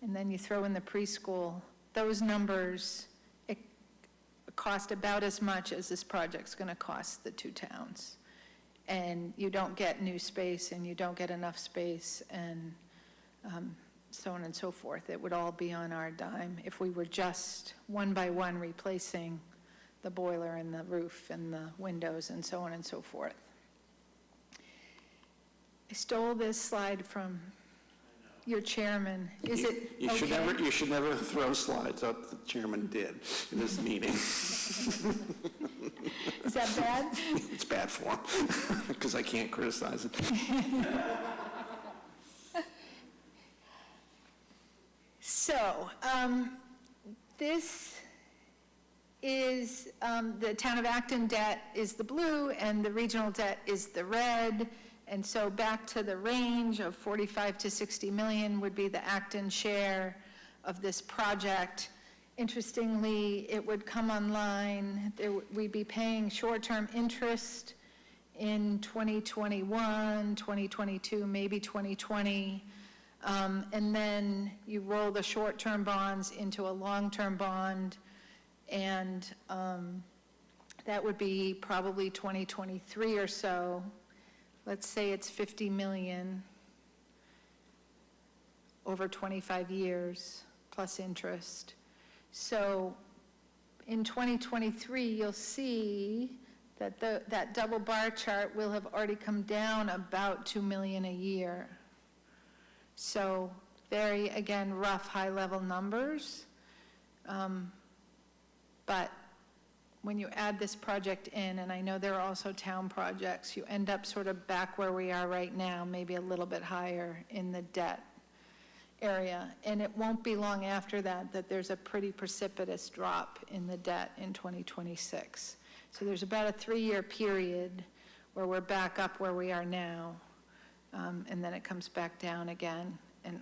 Speaker 2: and then you throw in the preschool. Those numbers cost about as much as this project's going to cost the 2 towns. And you don't get new space, and you don't get enough space, and so on and so forth. It would all be on our dime if we were just one by one replacing the boiler and the roof and the windows and so on and so forth. I stole this slide from your chairman. Is it
Speaker 1: You should
Speaker 2: okay?
Speaker 1: you should never throw slides up. The chairman did in this meeting.
Speaker 2: Is that bad?
Speaker 1: It's bad form, because I can't criticize it.
Speaker 2: So, this is, the town of Acton debt is the blue and the regional debt is the red. And so back to the range of 45 to 60 million would be the Acton share of this project. Interestingly, it would come online, we'd be paying short-term interest in 2021, 2022, maybe 2020. And then you roll the short-term bonds into a long-term bond, and that would be probably 2023 or so. Let's say it's 50 million over 25 years plus interest. So in 2023, you'll see that that double bar chart will have already come down about 2 million a year. So very, again, rough, high-level numbers. But when you add this project in, and I know there are also town projects, you end up sort of back where we are right now, maybe a little bit higher in the debt area. And it won't be long after that that there's a pretty precipitous drop in the debt in 2026. So there's about a 3-year period where we're back up where we are now, and then it comes back down again. And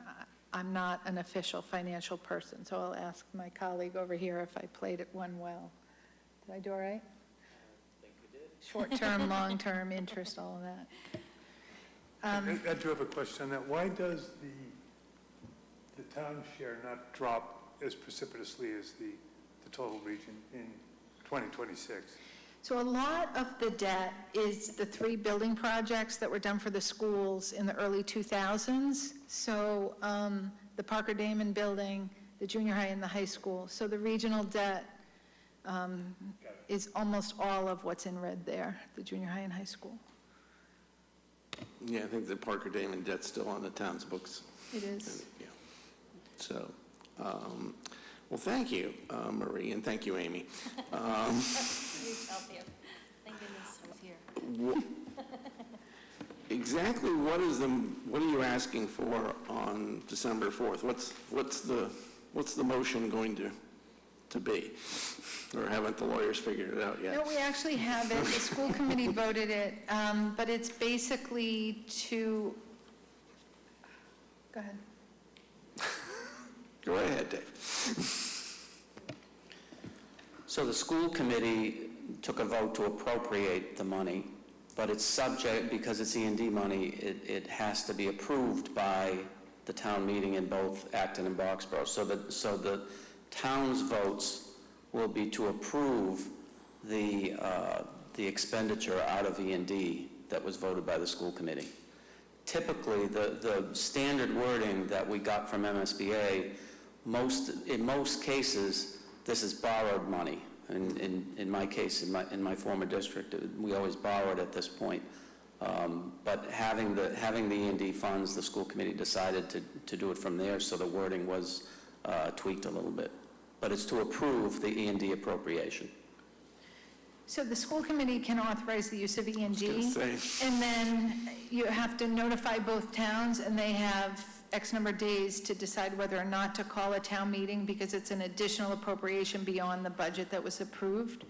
Speaker 2: I'm not an official financial person, so I'll ask my colleague over here if I played it one well. Did I do all right? I think you did. Short-term, long-term, interest, all of that.
Speaker 5: I do have a question on that. Why does the town share not drop as precipitously as the total region in 2026?
Speaker 2: So a lot of the debt is the 3 building projects that were done for the schools in the early 2000s. So the Parker Damon building, the junior high and the high school. So the regional debt is almost all of what's in red there, the junior high and high school.
Speaker 1: Yeah, I think the Parker Damon debt's still on the town's books.
Speaker 2: It is.
Speaker 1: Yeah. So, well, thank you, Marie, and thank you, Amy.
Speaker 4: Thank goodness I was here.
Speaker 1: Exactly what are you asking for on December 4th? What's the motion going to be? Or haven't the lawyers figured it out yet?
Speaker 2: No, we actually have it. The school committee voted it, but it's basically to, go ahead.
Speaker 1: Go ahead, Dave.
Speaker 10: So the school committee took a vote to appropriate the money, but it's subject, because it's E&D money, it has to be approved by the town meeting in both Acton and Boxborough. So the town's votes will be to approve the expenditure out of E&D that was voted by the school committee. Typically, the standard wording that we got from MSBA, in most cases, this is borrowed money. In my case, in my former district, we always borrowed at this point. But having the E&D funds, the school committee decided to do it from there, so the wording was tweaked a little bit. But it's to approve the E&D appropriation.
Speaker 2: So the school committee can authorize the use of E&D,
Speaker 1: I was gonna say.
Speaker 2: and then you have to notify both towns, and they have X number of days to decide whether or not to call a town meeting, because it's an additional appropriation beyond the budget that was approved.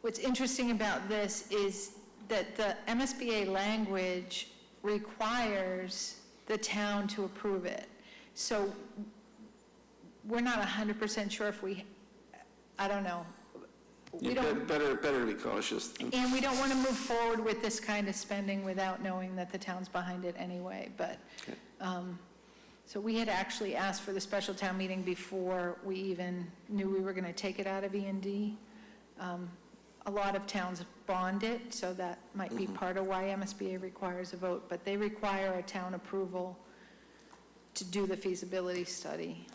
Speaker 2: What's interesting about this is that the MSBA language requires the town to approve it. So we're not 100% sure if I don't know. We don't,
Speaker 1: Better to be cautious.
Speaker 2: and we don't want to move forward with this kind of spending without knowing that the town's behind it anyway, but,
Speaker 1: Okay.
Speaker 2: so we had actually asked for the special town meeting before we even knew we were going to take it out of E&D. A lot of towns bond it, so that might be part of why MSBA requires a vote, but they require a town approval to do the feasibility study.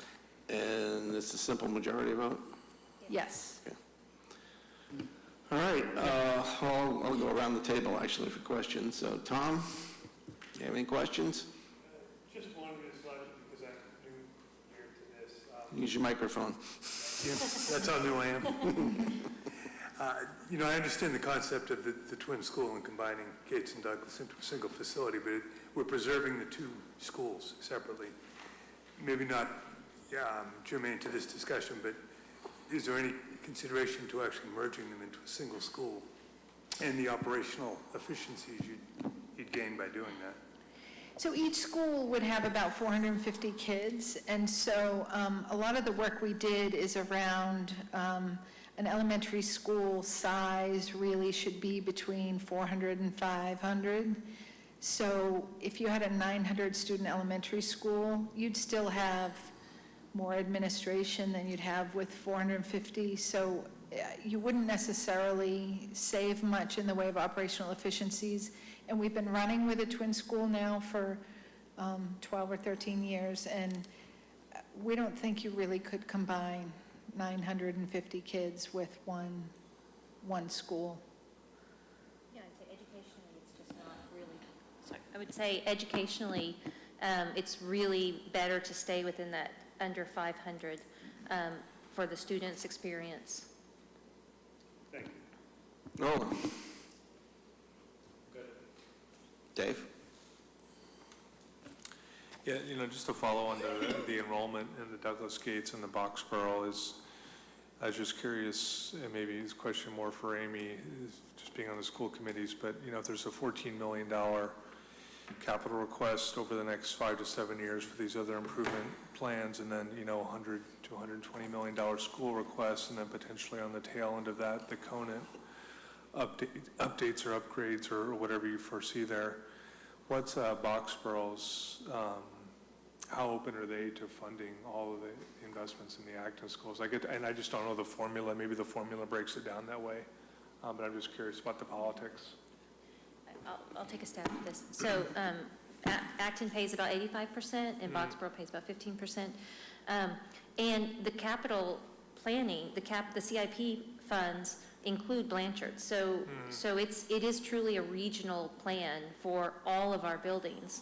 Speaker 1: And it's a simple majority vote?
Speaker 2: Yes.
Speaker 1: All right, I'll go around the table, actually, for questions. So, Tom, you have any questions?
Speaker 5: Just one, Ms. Legend, because I'm new here to this.
Speaker 1: Use your microphone.
Speaker 5: That's how new I am. I understand the concept of the twin school and combining Gates and Douglas into a single facility, but we're preserving the 2 schools separately. Maybe not germane to this discussion, but is there any consideration to actually merging them into a single school and the operational efficiencies you'd gain by doing that.
Speaker 2: So each school would have about 450 kids, and so a lot of the work we did is around an elementary school size really should be between 400 and 500. So if you had a 900-student elementary school, you'd still have more administration than you'd have with 450. So you wouldn't necessarily save much in the way of operational efficiencies. And we've been running with a twin school now for 12 or 13 years, and we don't think you really could combine 950 kids with one school.
Speaker 4: Yeah, I'd say educationally, it's just not really, sorry, I would say educationally, it's really better to stay within that under 500 for the students' experience.
Speaker 9: Thank you.
Speaker 1: Nolan? Dave?
Speaker 5: Yeah, just to follow on the enrollment in the Douglas Gates and the Boxborough I was just curious, and maybe it's a question more for Amy, just being on the school committees, but, if there's a $14 million capital request over the next 5 to 7 years for these other improvement plans, and then, $100 to $120 million school requests, and then potentially on the tail end of that, the Conant updates or upgrades or whatever you foresee there. What's Boxborough's, how open are they to funding all of the investments in the Acton schools? And I just don't know the formula. Maybe the formula breaks it down that way, but I'm just curious about the politics.
Speaker 4: I'll take a stab at this. So Acton pays about 85%, and Boxborough pays about 15%. And the capital planning, the CIP funds include Blanchard. So it is truly a regional plan for all of our buildings,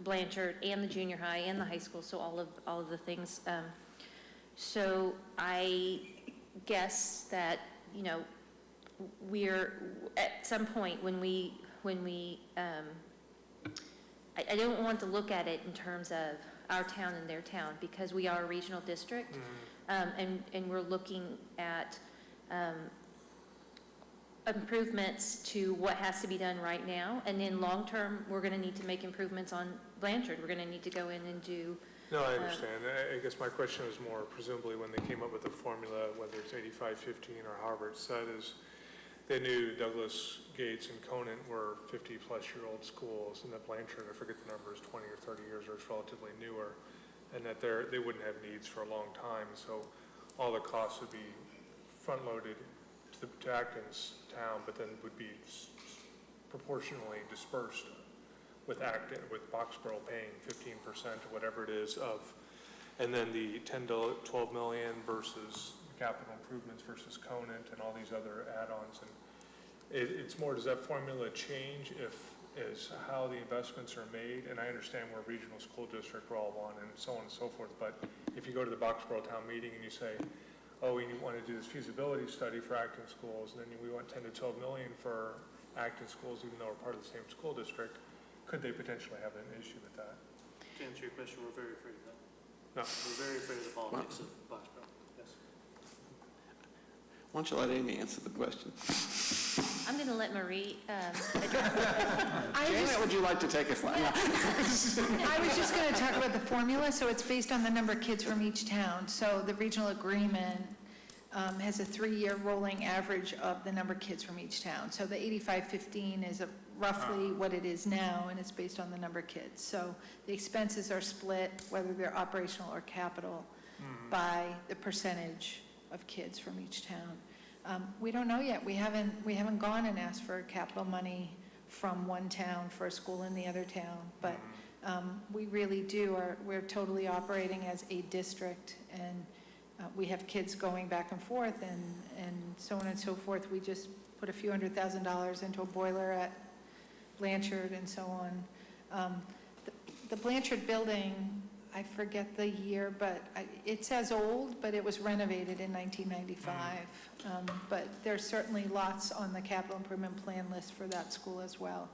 Speaker 4: Blanchard and the junior high and the high school, so all of the things. So I guess that, we're at some point when we I don't want to look at it in terms of our town and their town, because we are a regional district, and we're looking at improvements to what has to be done right now, and then long-term, we're going to need to make improvements on Blanchard. We're going to need to go in and do...
Speaker 5: No, I understand. I guess my question was more presumably when they came up with the formula, whether it's 85-15 or however it's said, is they knew Douglas Gates and Conant were 50-plus-year-old schools, and that Blanchard, I forget the number, is 20 or 30 years, or it's relatively newer, and that they wouldn't have needs for a long time. So all the costs would be front-loaded to Acton's town, but then would be proportionally dispersed with Acton, with Boxborough paying 15% or whatever it is of, and then the 10 to 12 million versus capital improvements versus Conant and all these other add-ons. And it's more, does that formula change as how the investments are made? And I understand we're a regional school district, we're all one, and so on and so forth, but if you go to the Boxborough town meeting and you say, oh, we want to do this feasibility study for Acton schools, and then we want 10 to 12 million for Acton schools, even though we're part of the same school district, could they potentially have an issue with that?
Speaker 3: To answer your question, we're very afraid of that.
Speaker 5: No.
Speaker 3: We're very afraid of the politics of Boxborough. Yes.
Speaker 1: Why don't you let Amy answer the question?
Speaker 4: I'm going to let Marie address that.
Speaker 1: Janet, would you like to take a flag?
Speaker 2: I was just going to talk about the formula. So it's based on the number of kids from each town. So the regional agreement has a 3-year rolling average of the number of kids from each town. So the 85-15 is roughly what it is now, and it's based on the number of kids. So the expenses are split, whether they're operational or capital, by the percentage of kids from each town. We don't know yet. We haven't gone and asked for capital money from one town for a school in the other town, but we really we're totally operating as a district, and we have kids going back and forth and so on and so forth. We just put a few $100,000 into a boiler at Blanchard and so on. The Blanchard building, I forget the year, but it's as old, but it was renovated in 1995. But there's certainly lots on the capital improvement plan list for that school as well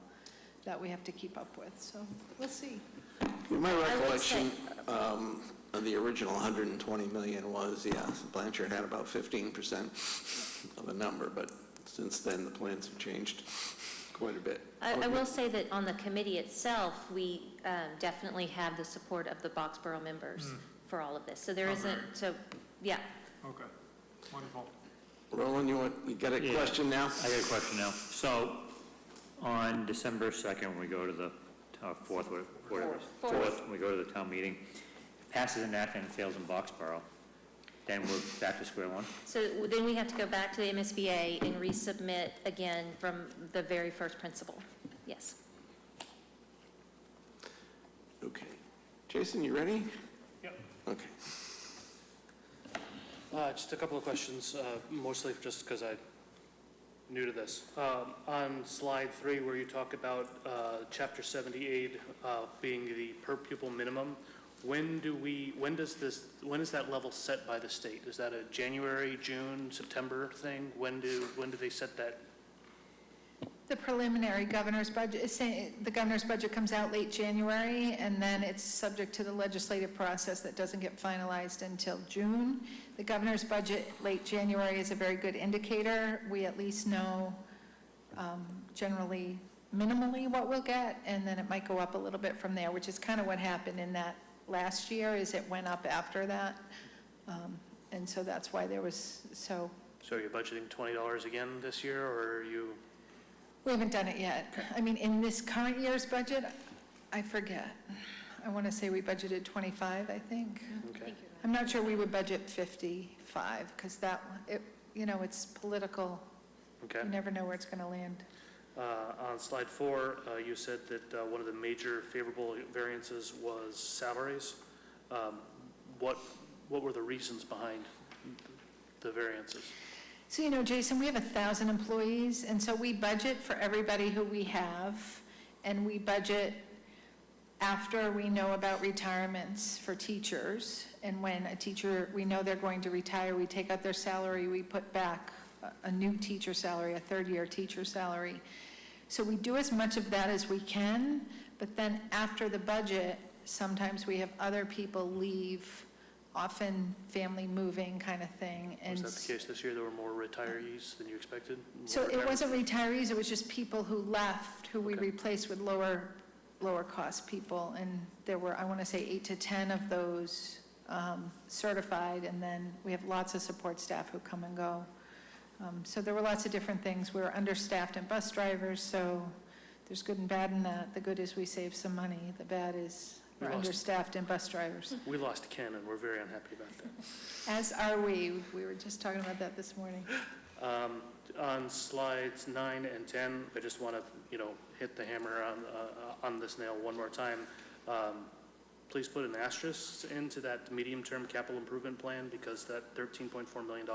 Speaker 2: that we have to keep up with. So we'll see.
Speaker 1: In my
Speaker 4: would
Speaker 1: recollection, of the original 120 million was, Blanchard had about 15% of the number, but since then, the plans have changed quite a bit.
Speaker 4: I will say that on the committee itself, we definitely have the support of the Boxborough members for all of this. So there isn't, yeah.
Speaker 5: Okay, wonderful.
Speaker 1: Roland, you got a question now?
Speaker 11: I got a question now. So, on December 2nd, when we go to the 4th, whatever, 4th, when we go to the town meeting, passes in Acton and fails in Boxborough, then we're back to square one?
Speaker 4: So then we have to go back to the MSBA and resubmit again from the very first principle. Yes.
Speaker 1: Okay. Jason, you ready?
Speaker 3: Yep.
Speaker 1: Okay.
Speaker 3: Just a couple of questions, mostly just because I'm new to this. On slide 3, where you talk about Chapter 78 being the per pupil minimum, when is that level set by the state? Is that a January, June, September thing? When do they set that?
Speaker 2: The preliminary governor's budget is saying, the governor's budget comes out late January, and then it's subject to the legislative process that doesn't get finalized until June. The governor's budget, late January, is a very good indicator. We at least know generally, minimally what we'll get, and then it might go up a little bit from there, which is kind of what happened in that last year, is it went up after that. And so that's why there was,
Speaker 3: So you're budgeting $20 again this year, or are you?
Speaker 2: we haven't done it yet. I mean, in this current year's budget, I forget. I want to say we budgeted 25, I think.
Speaker 3: Okay.
Speaker 2: I'm not sure we would budget 55, because that, it's political.
Speaker 3: Okay.
Speaker 2: You never know where it's going to land.
Speaker 3: On slide 4, you said that one of the major favorable variances was salaries. What were the reasons behind the variances?
Speaker 2: So, Jason, we have 1,000 employees, and so we budget for everybody who we have, and we budget after we know about retirements for teachers. And when a teacher, we know they're going to retire, we take out their salary, we put back a new teacher salary, a third-year teacher salary. So we do as much of that as we can, but then after the budget, sometimes we have other people leave, often family moving kind of thing. And
Speaker 3: Was that the case this year? There were more retirees than you expected?
Speaker 2: so it wasn't retirees, it was just people who left, who we
Speaker 3: Okay.
Speaker 2: replaced with lower cost people. And there were, I want to say, 8 to 10 of those certified, and then we have lots of support staff who come and go. So there were lots of different things. We were understaffed in bus drivers, so there's good and bad in that. The good is we save some money. The bad is we're understaffed in bus drivers.
Speaker 3: We lost Ken, and we're very unhappy about that.
Speaker 2: As are we. We were just talking about that this morning.
Speaker 3: On slides 9 and 10, I just want to, hit the hammer on this nail one more time. Please put an asterisk into that medium-term capital improvement plan, because that $13.4 million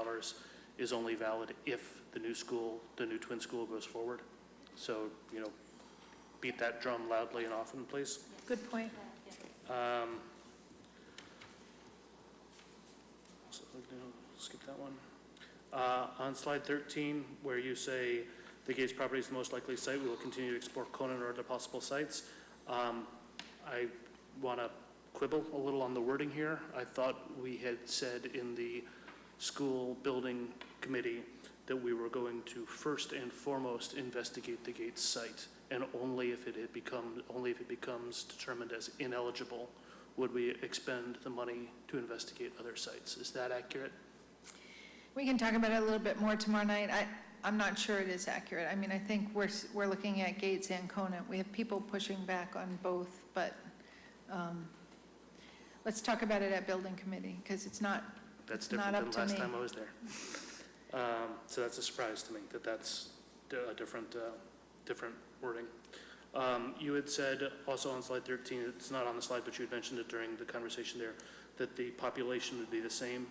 Speaker 3: is only valid if the new twin school goes forward. So, beat that drum loudly and often, please.
Speaker 2: Good point.
Speaker 3: So, skip that one. On slide 13, where you say the Gates property is the most likely site, we will continue to explore Conan or other possible sites. I want to quibble a little on the wording here. I thought we had said in the school building committee that we were going to first and foremost investigate the Gates site, and only if it becomes determined as ineligible would we expend the money to investigate other sites. Is that accurate?
Speaker 2: We can talk about it a little bit more tomorrow night. I'm not sure it is accurate. I mean, I think we're looking at Gates and Conant. We have people pushing back on both, but let's talk about it at building committee, because it's not
Speaker 3: That's
Speaker 2: It's not
Speaker 3: different
Speaker 2: up
Speaker 3: than
Speaker 2: to
Speaker 3: last
Speaker 2: me.
Speaker 3: time I was there. So that's a surprise to me, that's a different wording. You had said also on slide 13, it's not on the slide, but you had mentioned it during the conversation there, that the population would be the same.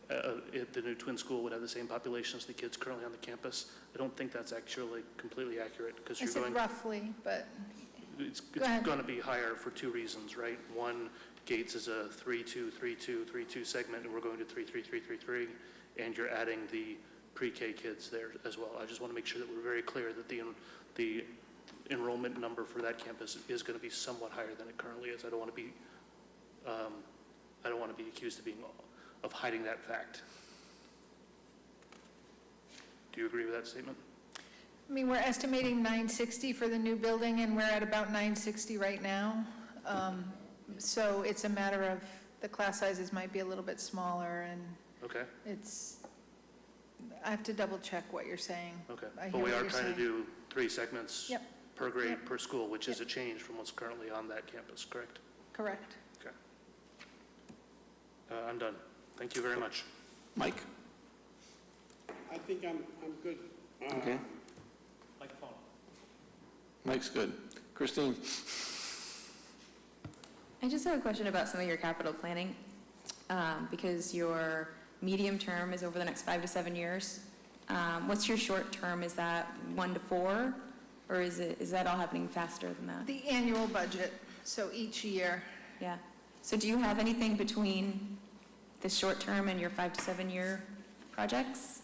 Speaker 3: The new twin school would have the same population as the kids currently on the campus. I don't think that's actually completely accurate, because
Speaker 2: I
Speaker 3: you're
Speaker 2: said
Speaker 3: going,
Speaker 2: roughly, but
Speaker 3: it's
Speaker 2: Go ahead.
Speaker 3: going to be higher for two reasons, right? One, Gates is a 3-2-3-2-3-2 segment, and we're going to 3-3-3-3-3, and you're adding the pre-K kids there as well. I just want to make sure that we're very clear that the enrollment number for that campus is going to be somewhat higher than it currently is. I don't want to be accused of hiding that fact. Do you agree with that statement?
Speaker 2: I mean, we're estimating 960 for the new building, and we're at about 960 right now. So it's a matter of, the class sizes might be a little bit smaller, and
Speaker 3: Okay,
Speaker 2: I have to double check what you're saying.
Speaker 3: okay.
Speaker 2: I
Speaker 3: But
Speaker 2: hear
Speaker 3: we
Speaker 2: what
Speaker 3: are
Speaker 2: you're
Speaker 3: trying to
Speaker 2: saying.
Speaker 3: do 3 segments
Speaker 2: Yep.
Speaker 3: per grade,
Speaker 2: Yep.
Speaker 3: per school, which is a change from what's currently on that campus, correct?
Speaker 2: Correct.
Speaker 3: Okay. I'm done. Thank you very much.
Speaker 1: Mike?
Speaker 9: I think I'm good.
Speaker 1: Okay. Mike's good. Christine?
Speaker 12: I just have a question about some of your capital planning, because your medium term is over the next 5 to 7 years. What's your short term? Is that 1 to 4, or is that all happening faster than that?
Speaker 2: The annual budget, so each year.
Speaker 12: Yeah. So do you have anything between the short term and your 5 to 7 year projects?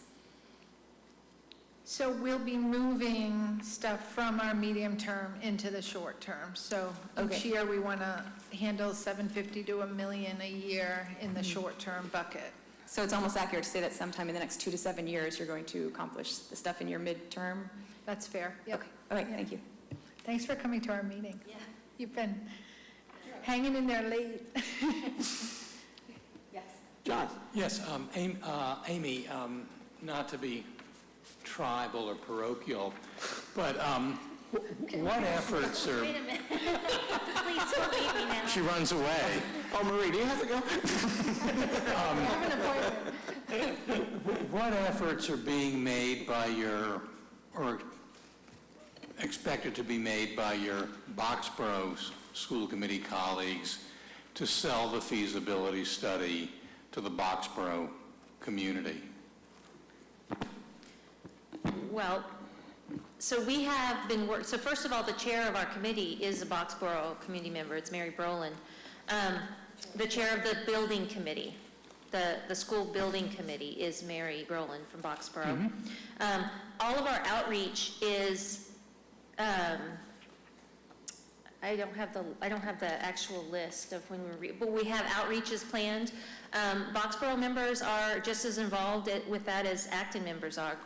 Speaker 2: So we'll be moving stuff from our medium term into the short term. So each
Speaker 12: Okay.
Speaker 2: year, we want to handle 750 to $1 million a year in the short-term bucket.
Speaker 12: So it's almost accurate to say that sometime in the next 2 to 7 years, you're going to accomplish the stuff in your midterm?
Speaker 2: That's fair. Yep.
Speaker 12: Okay. All right, thank you.
Speaker 2: Thanks for coming to our meeting. Yeah. You've been hanging in there late.
Speaker 12: Yes.
Speaker 1: John?
Speaker 8: Yes, Amy, not to be tribal or parochial, but what efforts are...
Speaker 4: Wait a minute. Please don't leave me now.
Speaker 8: She runs away.
Speaker 1: Oh, Marie, do you have to go?
Speaker 8: What efforts are being made by your, or expected to be made by your Boxborough School Committee colleagues to sell the feasibility study to the Boxborough community?
Speaker 4: Well, so we have been so first of all, the chair of our committee is a Boxborough community member. It's Mary Brolin. The chair of the building committee, the school building committee, is Mary Brolin from Boxborough. All of our outreach is, I don't have the actual list of when but we have outreaches planned. Boxborough members are just as involved with that as Acton members are.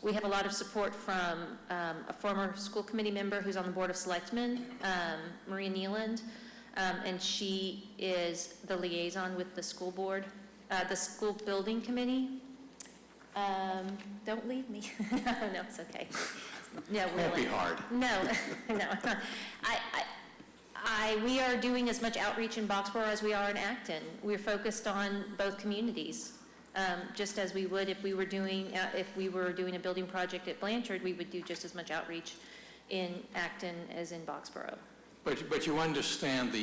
Speaker 4: We have a lot of support from a former school committee member who's on the Board of Selectmen, Maria Nealand, and she is the liaison with the school board, the school building committee. Don't leave me. No, it's okay. No, really.
Speaker 8: Won't be hard.
Speaker 4: No, no. We are doing as much outreach in Boxborough as we are in Acton. We're focused on both communities. Just as we would if we were doing a building project at Blanchard, we would do just as much outreach in Acton as in Boxborough.
Speaker 8: But you understand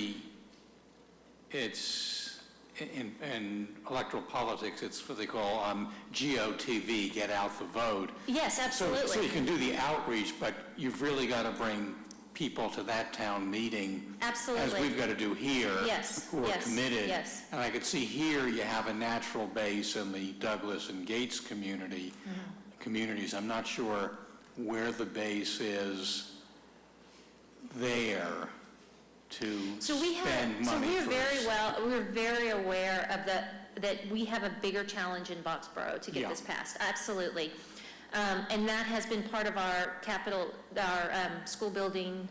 Speaker 8: it's in electoral politics, it's what they call GOTV, get out the vote.
Speaker 4: Yes, absolutely.
Speaker 8: So you can do the outreach, but you've really got to bring people to that town meeting.
Speaker 4: Absolutely.
Speaker 8: As we've got to do here.
Speaker 4: Yes,
Speaker 8: Who are
Speaker 4: yes,
Speaker 8: committed.
Speaker 4: yes.
Speaker 8: And I could see here you have a natural base in the Douglas and Gates communities. I'm not sure where the base is there to spend money
Speaker 4: we're very aware of that we have a bigger challenge in Boxborough to get this passed. Absolutely. And that has been part of our school building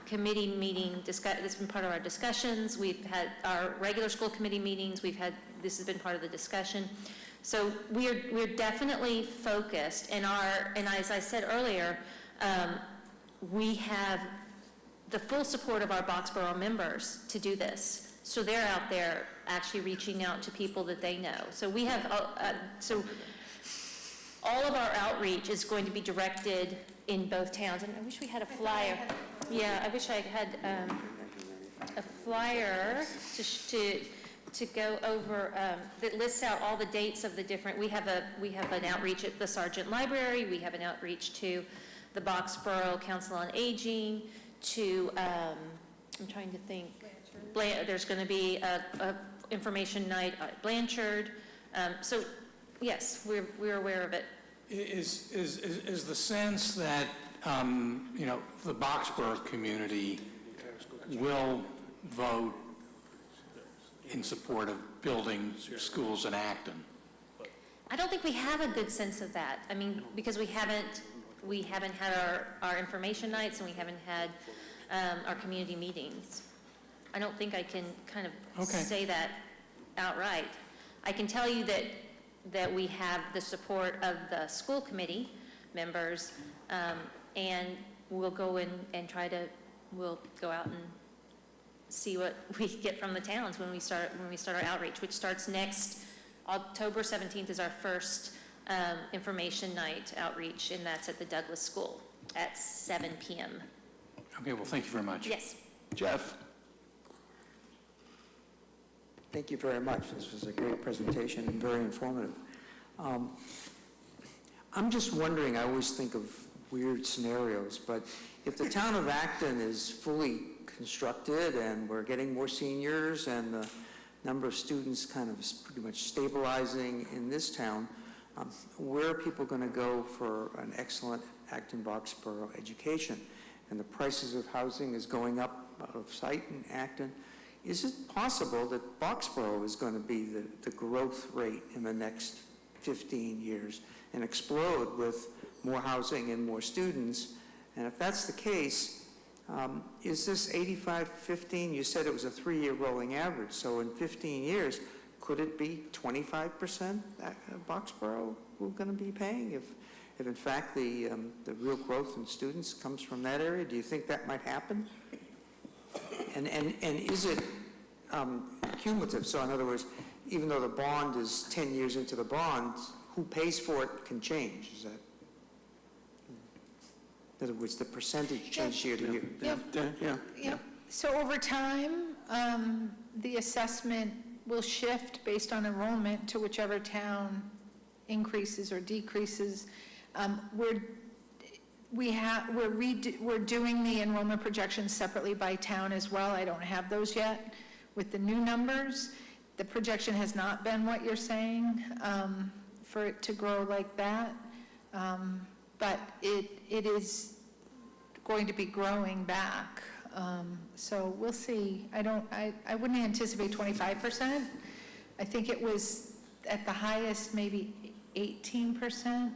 Speaker 4: committee meeting, it's been part of our discussions. We've had our regular school committee meetings, this has been part of the discussion. So we're definitely focused, and as I said earlier, we have the full support of our Boxborough members to do this. So they're out there actually reaching out to people that they know. So we have, all of our outreach is going to be directed in both towns, and I wish we had a flyer. Yeah, I wish I had a flyer to go over that lists out all the dates of the different. We have an outreach at the Sargent Library. We have an outreach to the Boxborough Council on Aging. To I'm trying to think. There's going to be a information night at Blanchard. So yes, we're aware of it.
Speaker 8: Is the sense that, the Boxborough community will vote in support of building schools in Acton?
Speaker 4: I don't think we have a good sense of that. I mean, because we haven't had our information nights and we haven't had our community meetings. I don't think I can kind of say that outright. I can tell you that we have the support of the school committee members, and we'll go in and we'll go out and see what we get from the towns when we start our outreach, which starts next October 17th is our first information night outreach, and that's at the Douglas School at 7 p.m.
Speaker 8: Okay, well, thank you very much.
Speaker 4: Yes.
Speaker 1: Jeff?
Speaker 6: Thank you very much. This was a great presentation and very informative. I'm just wondering, I always think of weird scenarios, but if the town of Acton is fully constructed and we're getting more seniors and the number of students kind of is pretty much stabilizing in this town, where are people going to go for an excellent Acton-Boxborough education? And the prices of housing is going up out of sight in Acton. Is it possible that Boxborough is going to be the growth rate in the next 15 years and explode with more housing and more students? And if that's the case, is this 85-15? You said it was a 3-year rolling average. So in 15 years, could it be 25% that Boxborough we're going to be paying if in fact the real growth in students comes from that area? Do you think that might happen? And is it cumulative? So in other words, even though the bond is 10 years into the bond, who pays for it can change. Is that? In other words, the percentage change year to year.
Speaker 2: Yeah. So over time, the assessment will shift based on enrollment to whichever town increases or decreases. We're doing the enrollment projections separately by town as well. I don't have those yet. With the new numbers, the projection has not been what you're saying, for it to grow like that. But it is going to be growing back. So we'll see. I wouldn't anticipate 25%. I think it was at the highest maybe 18%.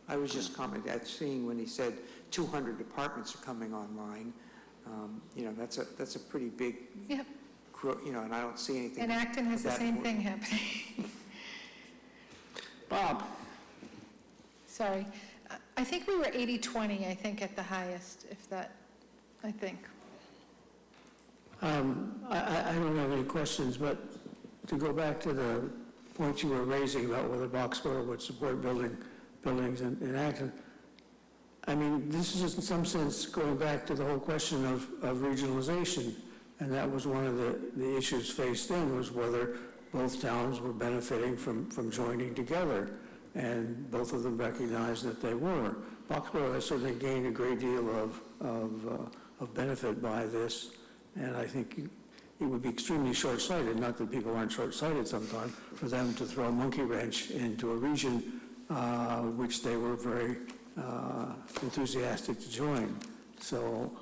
Speaker 6: I was just commenting, seeing when he said 200 apartments are coming online. That's a pretty big,
Speaker 2: Yep.
Speaker 6: And I don't see anything.
Speaker 2: And Acton has the same thing happening.
Speaker 1: Bob?
Speaker 2: Sorry. I think we were 80-20, I think, at the highest, I think.
Speaker 7: I don't have any questions, but to go back to the point you were raising about whether Boxborough would support buildings in Acton, I mean, this is in some sense going back to the whole question of regionalization, and that was one of the issues faced then, was whether both towns were benefiting from joining together, and both of them recognized that they were. Boxborough has certainly gained a great deal of benefit by this, and I think it would be extremely short-sighted, not that people aren't short-sighted sometimes, for them to throw a monkey wrench into a region which they were very enthusiastic to join. So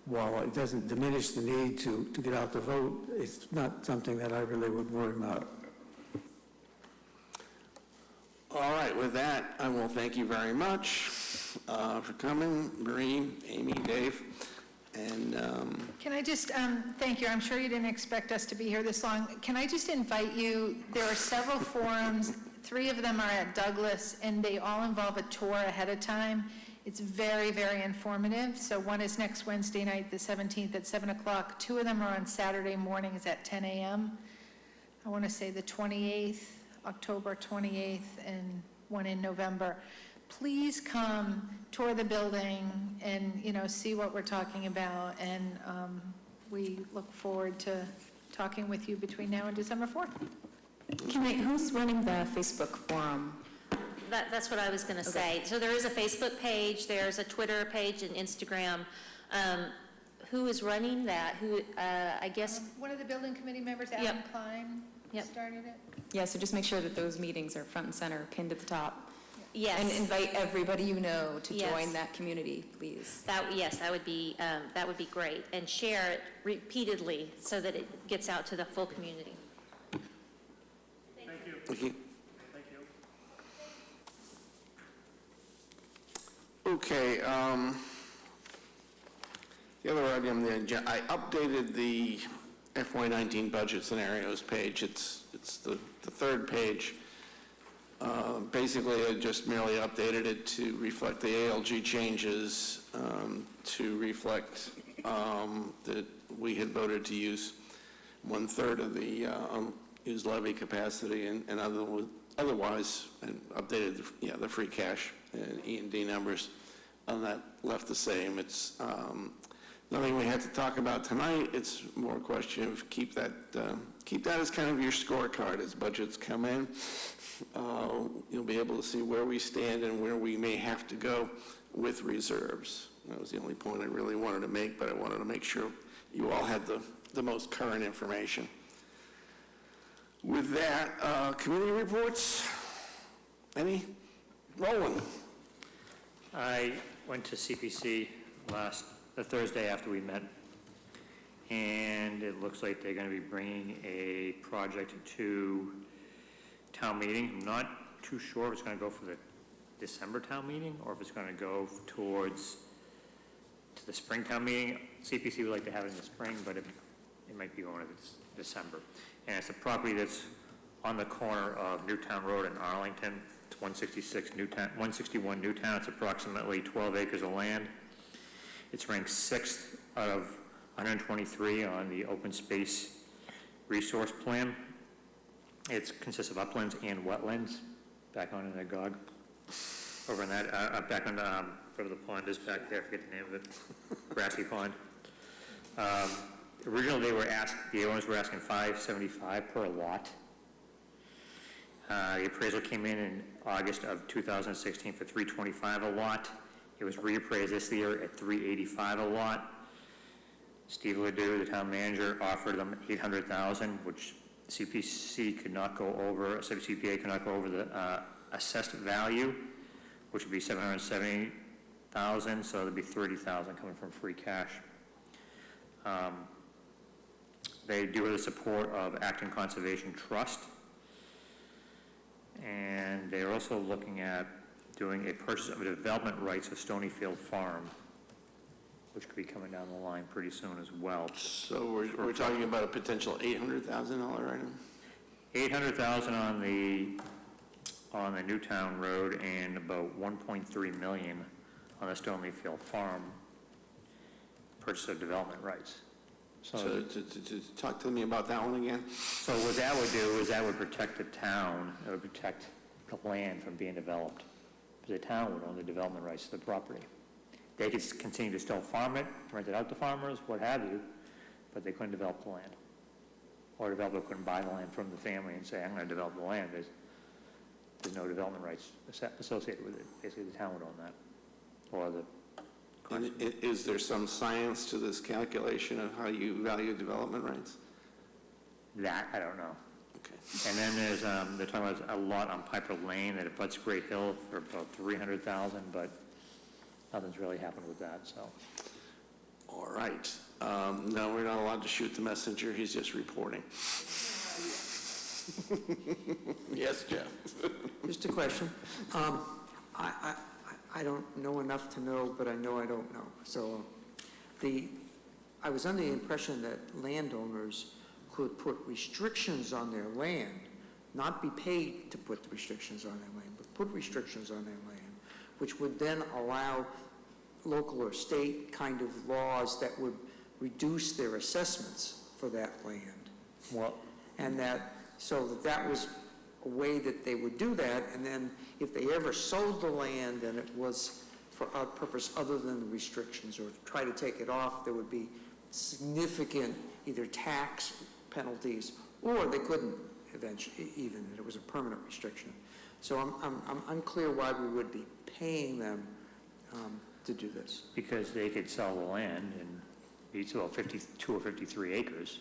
Speaker 7: while it doesn't diminish the need to get out the vote, it's not something that I really would worry about.
Speaker 1: All right, with that, I will thank you very much for coming, Marie, Amy, Dave, and
Speaker 2: Can I just, thank you, I'm sure you didn't expect us to be here this long. Can I just invite you, there are several forums, 3 of them are at Douglas, and they all involve a tour ahead of time. It's very, very informative. So one is next Wednesday night, the 17th at 7 o'clock. 2 of them are on Saturday mornings at 10 a.m. I want to say the 28th, October 28th, and one in November. Please come, tour the building, and, see what we're talking about. And we look forward to talking with you between now and December 4th.
Speaker 12: Who's running the Facebook forum?
Speaker 4: That's what I was going to say. So there is a Facebook page, there's a Twitter page, and Instagram. Who is running that? I guess.
Speaker 2: One of the building committee members, Adam Klein, started it.
Speaker 12: Yeah, so just make sure that those meetings are front and center, pinned at the top. And
Speaker 4: Yes,
Speaker 12: invite everybody you know to
Speaker 4: Yes.
Speaker 12: join that community, please.
Speaker 4: yes, that would be great. And share it repeatedly so that it gets out to the full community.
Speaker 1: Thank you. Okay, the other item, I updated the FY19 budget scenarios page. It's the third page. Basically, I just merely updated it to reflect the ALG changes, to reflect that we had voted to use 1/3 of the unused levy capacity, and otherwise, and updated the free cash and E&D numbers, and that left the same. It's nothing we had to talk about tonight. It's more a question of keep that as kind of your scorecard as budgets come in. You'll be able to see where we stand and where we may have to go with reserves. That was the only point I really wanted to make, but I wanted to make sure you all had the most current information. With that, committee reports? Any? Roland?
Speaker 11: I went to CPC the Thursday after we met, and it looks like they're going to be bringing a project to town meeting. I'm not too sure if it's going to go for the December town meeting or if it's going to go towards to the spring town meeting. CPC would like to have it in the spring, but it might be going to December. And it's a property that's on the corner of Newtown Road and Arlington. It's 161 Newtown. It's approximately 12 acres of land. It's ranked 6th out of 123 on the open space resource plan. It consists of uplands and wetlands back on in Agog. Over in that, back on whatever the pond is back there, I forget the name of it, Grassy Pond. Originally, the owners were asking $575 per lot. The appraisal came in August of 2016 for $325 a lot. It was reappraised this year at $385 a lot. Steve Ledoux, the town manager, offered them $800,000, which CPA could not go over the assessed value, which would be $770,000, so there'd be $30,000 coming from free cash. They do have the support of Acton Conservation Trust, and they're also looking at doing a purchase of a development rights for Stonyfield Farm, which could be coming down the line pretty soon as well.
Speaker 1: So we're talking about a potential $800,000 item?
Speaker 11: $800,000 on the Newtown Road and about $1.3 million on the Stonyfield Farm purchase of development rights.
Speaker 1: So to talk to me about that one again?
Speaker 11: So what that would do is that would protect the town, it would protect the land from being developed. Because the town would own the development rights to the property. They could continue to still farm it, rent it out to farmers, what have you, but they couldn't develop the land. Or a developer couldn't buy the land from the family and say, I'm going to develop the land. There's no development rights associated with it. Basically, the town would own that. Or the...
Speaker 1: And is there some science to this calculation of how you value development rights?
Speaker 11: That, I don't know.
Speaker 1: Okay.
Speaker 11: And then there's, they're talking about a lot on Piper Lane that abuts Great Hill for about $300,000, but nothing's really happened with that, so.
Speaker 1: All right. No, we're not allowed to shoot the messenger. He's just reporting. Yes, Jeff.
Speaker 6: Just a question. I don't know enough to know, but I know I don't know. So I was under the impression that landowners could put restrictions on their land, not be paid to put restrictions on their land, but put restrictions on their land, which would then allow local or state kind of laws that would reduce their assessments for that land.
Speaker 11: Well,
Speaker 6: And so that was a way that they would do that, and then if they ever sold the land and it was for a purpose other than the restrictions or try to take it off, there would be significant either tax penalties, or they couldn't eventually even, and it was a permanent restriction. So I'm unclear why we would be paying them to do this.
Speaker 11: because they could sell the land and be to 52 or 53 acres.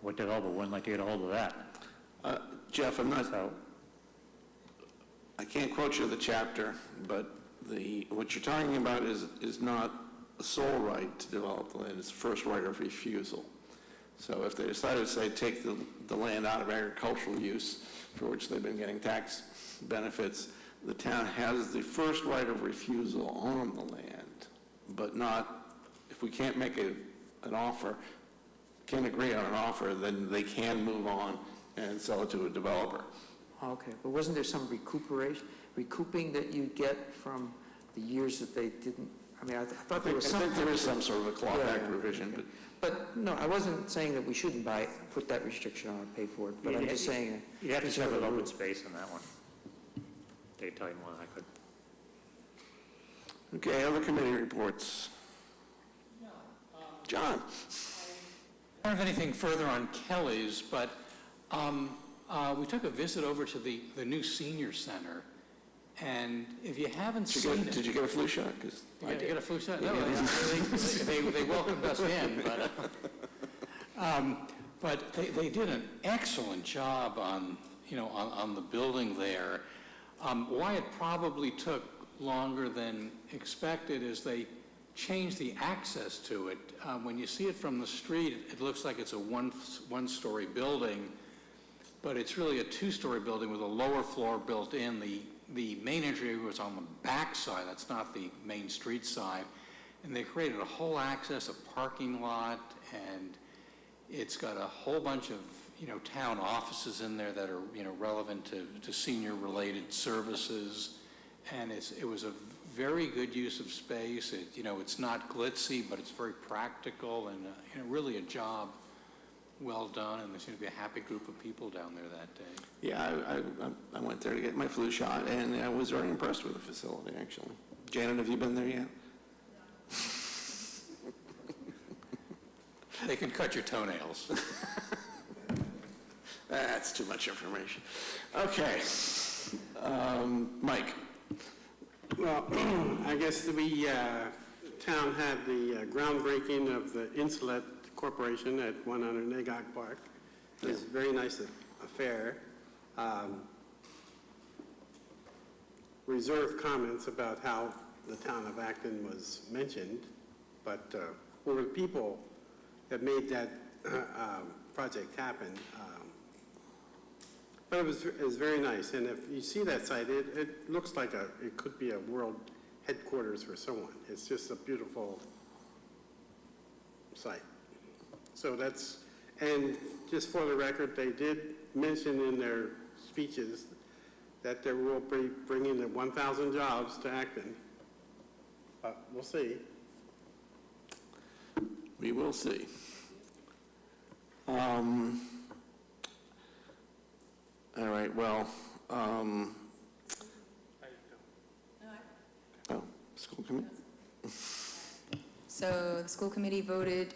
Speaker 11: What developer wouldn't like to get a hold of that?
Speaker 1: Jeff, I'm not...
Speaker 11: So,
Speaker 1: I can't quote you the chapter, but what you're talking about is not a sole right to develop the land, it's the first right of refusal. So if they decided to say, take the land out of agricultural use, for which they've been getting tax benefits, the town has the first right of refusal on the land, but not, if we can't make an offer, can't agree on an offer, then they can move on and sell it to a developer.
Speaker 6: Okay, but wasn't there some recouping that you get from the years that they didn't, I mean, I thought there was
Speaker 1: I
Speaker 6: some.
Speaker 1: think there is some sort of a clawback
Speaker 6: Yeah,
Speaker 1: provision,
Speaker 6: okay.
Speaker 1: but
Speaker 6: But, no, I wasn't saying that we shouldn't put that restriction on and pay for it, but I'm just saying.
Speaker 11: You have to
Speaker 6: it's
Speaker 11: check with
Speaker 6: not a
Speaker 11: open
Speaker 6: rule.
Speaker 11: space on that one. They can tell you more than I could.
Speaker 1: okay, other committee reports. John?
Speaker 8: I don't have anything further on Kelly's, but we took a visit over to the new senior center, and if you haven't seen it...
Speaker 1: Did you get a flu shot? 'Cause I
Speaker 8: Did you
Speaker 1: did.
Speaker 8: get a flu shot? No, they welcomed us in, but they did an excellent job on the building there. Why it probably took longer than expected is they changed the access to it. When you see it from the street, it looks like it's a one-story building, but it's really a two-story building with a lower floor built in. The main entry was on the back side, that's not the main street side, and they created a whole access, a parking lot, and it's got a whole bunch of town offices in there that are relevant to senior-related services, and it was a very good use of space. It's not glitzy, but it's very practical, and really a job well done, and there seemed to be a happy group of people down there that day.
Speaker 1: Yeah, I went there to get my flu shot, and I was very impressed with the facility, actually. Janet, have you been there yet?
Speaker 8: They can cut your toenails.
Speaker 1: That's too much information. Okay. Mike?
Speaker 9: Well, I guess we, town had the groundbreaking of the Insulet Corporation at 100 Nagog Park. It was a very nice affair. Reserved comments about how the town of Acton was mentioned, but who were the people that made that project happen. But it was very nice, and if you see that site, it looks like it could be a world headquarters for someone. It's just a beautiful site. So and just for the record, they did mention in their speeches that they will be bringing the 1,000 jobs to Acton. We'll see.
Speaker 1: We will see. All right, well, school committee?
Speaker 12: So the school committee voted,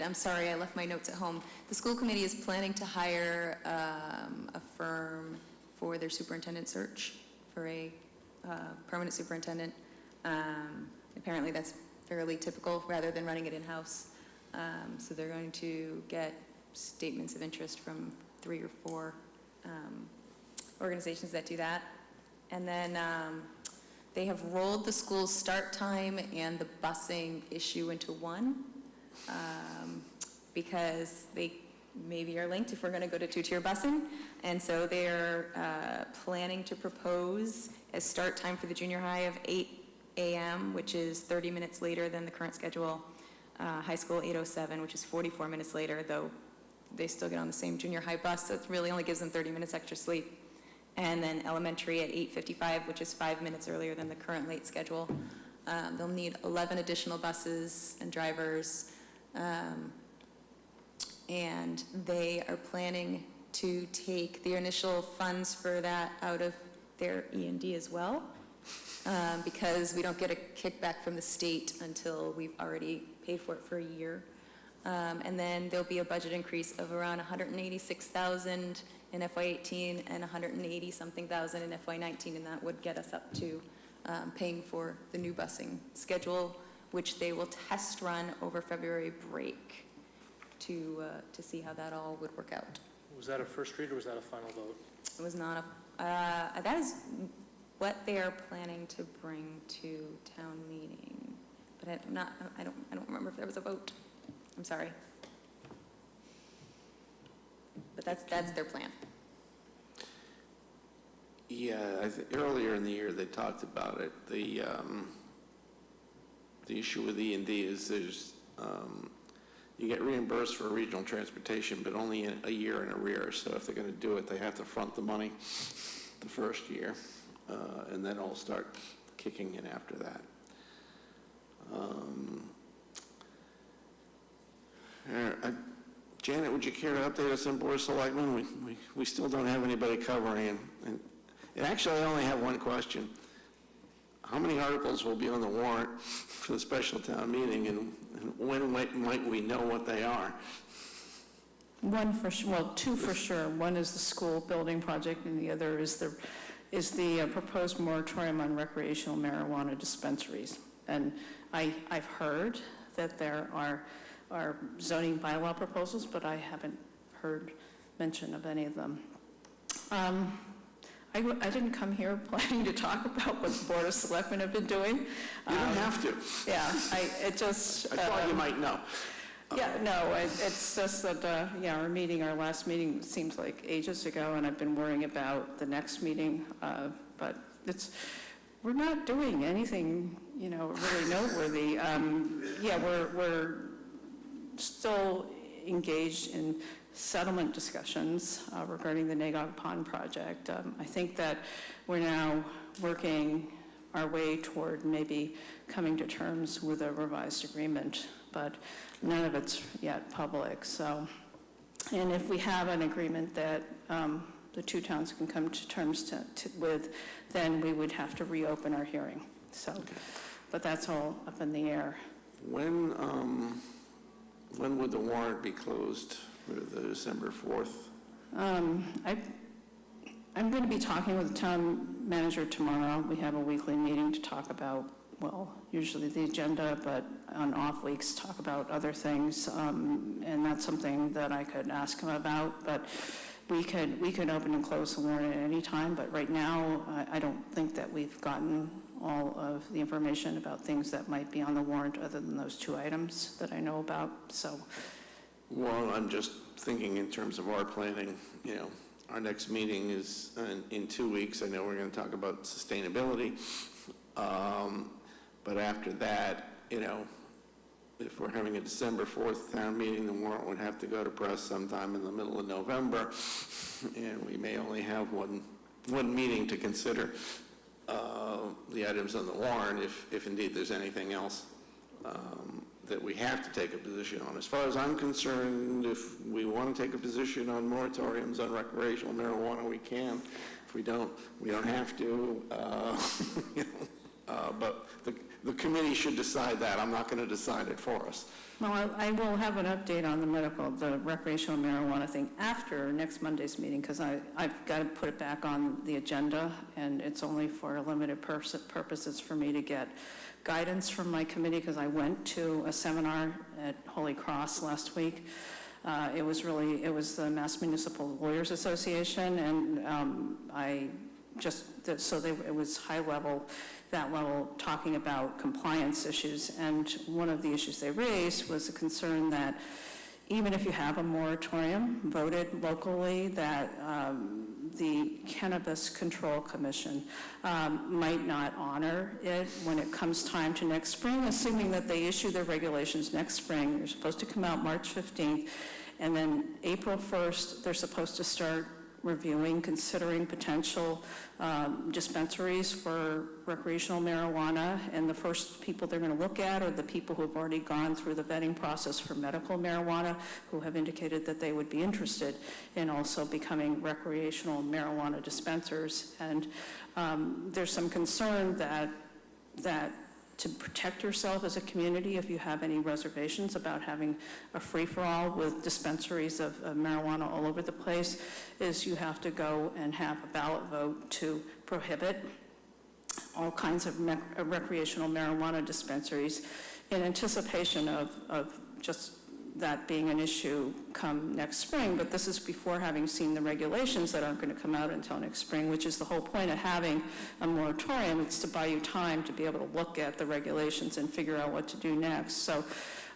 Speaker 12: I'm sorry, I left my notes at home. The school committee is planning to hire a firm for their superintendent search, for a permanent superintendent. Apparently that's fairly typical rather than running it in-house. So they're going to get statements of interest from 3 or 4 organizations that do that. And then they have rolled the school's start time and the busing issue into one, because they maybe are linked if we're going to go to 2-tier busing. And so they're planning to propose a start time for the junior high of 8 a.m., which is 30 minutes later than the current schedule. High school 8:07, which is 44 minutes later, though they still get on the same junior high bus, so it really only gives them 30 minutes extra sleep. And then elementary at 8:55, which is 5 minutes earlier than the current late schedule. They'll need 11 additional buses and drivers, and they are planning to take the initial funds for that out of their E&D as well, because we don't get a kickback from the state until we've already paid for it for a year. And then there'll be a budget increase of around $186,000 in FY18 and $180-something thousand in FY19, and that would get us up to paying for the new busing schedule, which they will test run over February break to see how that all would work out.
Speaker 3: Was that a first read or was that a final vote?
Speaker 12: It was not a That is what they are planning to bring to town meeting, but I don't remember if there was a vote. I'm sorry. But that's their plan.
Speaker 1: Yeah, earlier in the year, they talked about it. The issue with E&D is you get reimbursed for regional transportation, but only a year in arrears. So if they're going to do it, they have to front the money the first year, and then it'll start kicking in after that. Janet, would you care to update us on Board of Selectmen? We still don't have anybody covering. And actually, I only have one question. How many articles will be on the warrant for the special town meeting, and when might we know what they are?
Speaker 13: One for, well, two for sure. One is the school building project, and the other is the proposed moratorium on recreational marijuana dispensaries. And I've heard that there are zoning bylaw proposals, but I haven't heard mention of any of them. I didn't come here planning to talk about what the Board of Selectmen have been doing.
Speaker 1: You don't have to.
Speaker 13: Yeah, I
Speaker 1: thought you might know.
Speaker 13: Yeah, no, it's just that, our last meeting seems like ages ago, and I've been worrying about the next meeting, but we're not doing anything, really noteworthy. We're still engaged in settlement discussions regarding the Nagog Pond project. I think that we're now working our way toward maybe coming to terms with a revised agreement, but none of it's yet public. So, and if we have an agreement that the two towns can come to terms with, then we would have to reopen our hearing. So, but that's all up in the air.
Speaker 1: When would the warrant be closed for the December 4th?
Speaker 13: I'm going to be talking with the town manager tomorrow. We have a weekly meeting to talk about, well, usually the agenda, but on off weeks, talk about other things. And that's something that I could ask him about. But we could open and close the warrant at any time. But right now, I don't think that we've gotten all of the information about things that might be on the warrant other than those two items that I know about. So.
Speaker 1: Well, I'm just thinking in terms of our planning, our next meeting is in 2 weeks. I know we're going to talk about sustainability. But after that, if we're having a December 4th town meeting, the warrant would have to go to press sometime in the middle of November. And we may only have one meeting to consider the items on the warrant, if indeed there's anything else that we have to take a position on. As far as I'm concerned, if we want to take a position on moratoriums on recreational marijuana, we can. If we don't have to. But the committee should decide that. I'm not going to decide it for us.
Speaker 13: Well, I will have an update on the recreational marijuana thing after next Monday's meeting, because I've got to put it back on the agenda, and it's only for limited purposes for me to get guidance from my committee, because I went to a seminar at Holy Cross last week. It was the Mass Municipal Lawyers Association, and it was high level, that level, talking about compliance issues. And one of the issues they raised was the concern that even if you have a moratorium voted locally, that the Cannabis Control Commission might not honor it when it comes time to next spring, assuming that they issue their regulations next spring. They're supposed to come out March 15th, and then April 1st, they're supposed to start considering potential dispensaries for recreational marijuana, and the first people they're going to look at are the people who have already gone through the vetting process for medical marijuana, who have indicated that they would be interested in also becoming recreational marijuana dispensers. And there's some concern that to protect yourself as a community, if you have any reservations about having a free-for-all with dispensaries of marijuana all over the place, is you have to go and have a ballot vote to prohibit all kinds of recreational marijuana dispensaries in anticipation of just that being an issue come next spring, but this is before having seen the regulations that aren't going to come out until next spring, which is the whole point of having a moratorium. It's to buy you time to be able to look at the regulations and figure out what to do next. So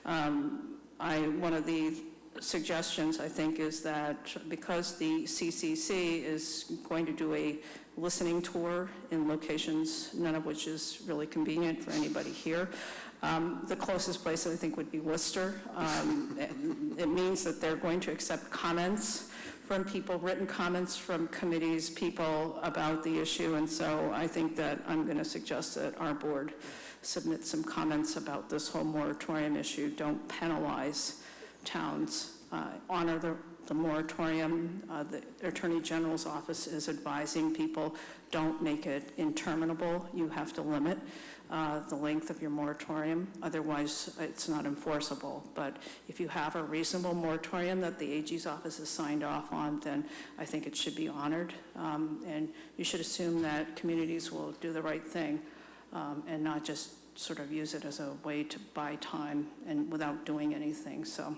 Speaker 13: one of the suggestions, I think, is that because the CCC is going to do a listening tour in locations, none of which is really convenient for anybody here, the closest place, I think, would be Worcester. It means that they're going to accept comments from people, written comments from committees, people about the issue, and so I think that I'm going to suggest that our board submit some comments about this whole moratorium issue. Don't penalize towns. Honor the moratorium. The Attorney General's office is advising people, don't make it interminable. You have to limit the length of your moratorium. Otherwise, it's not enforceable. But if you have a reasonable moratorium that the AG's office has signed off on, then I think it should be honored. And you should assume that communities will do the right thing and not just sort of use it as a way to buy time and without doing anything. So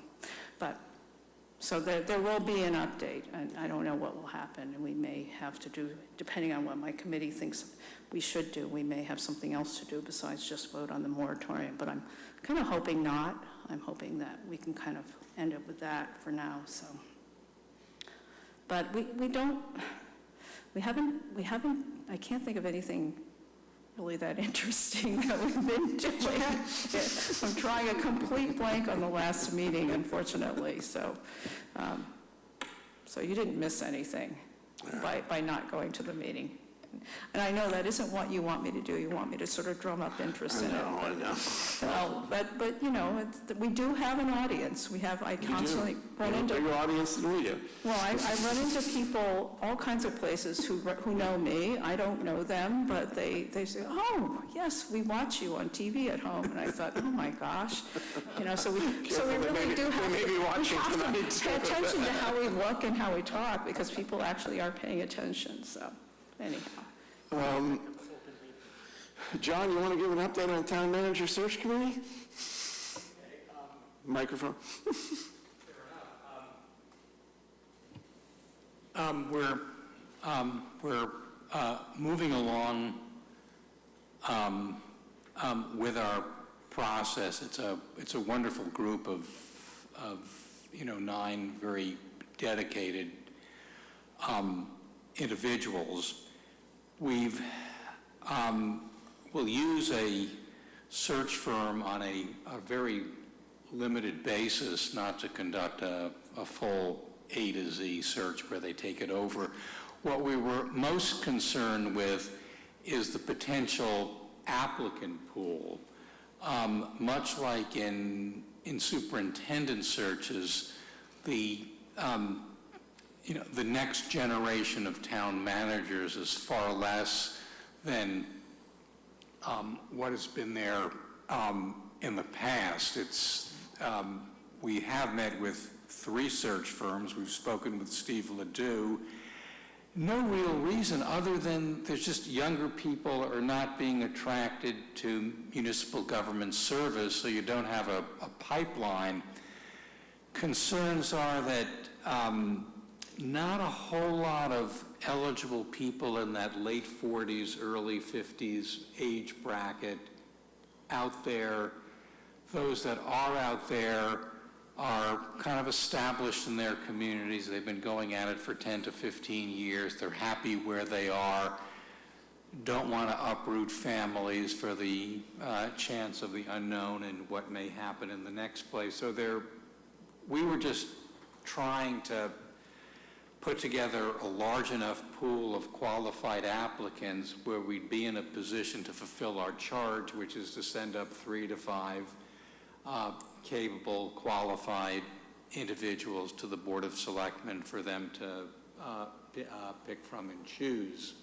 Speaker 13: there will be an update, and I don't know what will happen, and we may have to do, depending on what my committee thinks we should do, we may have something else to do besides just vote on the moratorium, but I'm kind of hoping not. I'm hoping that we can kind of end up with that for now, so. But we haven't, I can't think of anything really that interesting that we've been doing. I'm drawing a complete blank on the last meeting, unfortunately, so you didn't miss anything by not going to the meeting. And I know that isn't what you want me to do. You want me to sort of drum up interest in it.
Speaker 1: I know.
Speaker 13: Well, but you know, we do have an audience. I constantly run into...
Speaker 1: Bigger audience than we do.
Speaker 13: Well, I run into people, all kinds of places who know me. I don't know them, but they say, oh, yes, we watch you on TV at home. And I thought, oh my gosh. You know, so we really do have to pay attention to how we look and how we talk, because people actually are paying attention, so anyhow.
Speaker 1: John, you want to give an update on Town Manager Search Committee? Microphone.
Speaker 8: We're moving along with our process. It's a wonderful group of 9 very dedicated individuals. We'll use a search firm on a very limited basis, not to conduct a full A to Z search where they take it over. What we were most concerned with is the potential applicant pool. Much like in superintendent searches, the next generation of town managers is far less than what has been there in the past. We have met with 3 search firms. We've spoken with Steve Ledoux. No real reason other than there's just younger people are not being attracted to municipal government service, so you don't have a pipeline. Concerns are that not a whole lot of eligible people in that late 40s, early 50s age bracket out there. Those that are out there are kind of established in their communities. They've been going at it for 10 to 15 years. They're happy where they are, don't want to uproot families for the chance of the unknown and what may happen in the next place. So we were just trying to put together a large enough pool of qualified applicants where we'd be in a position to fulfill our charge, which is to send up 3 to 5 capable, qualified individuals to the Board of Selectmen for them to pick from and choose.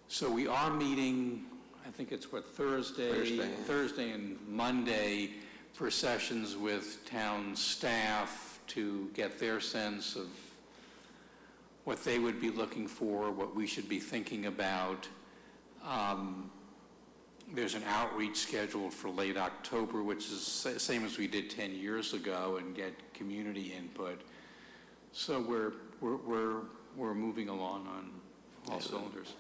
Speaker 8: So we are meeting, I think it's Thursday and Monday for sessions with town staff to get their sense of what they would be looking for, what we should be thinking about. there's an outreach scheduled for late October, which is the same as we did 10 years ago, and get community input. So we're moving along on all cylinders.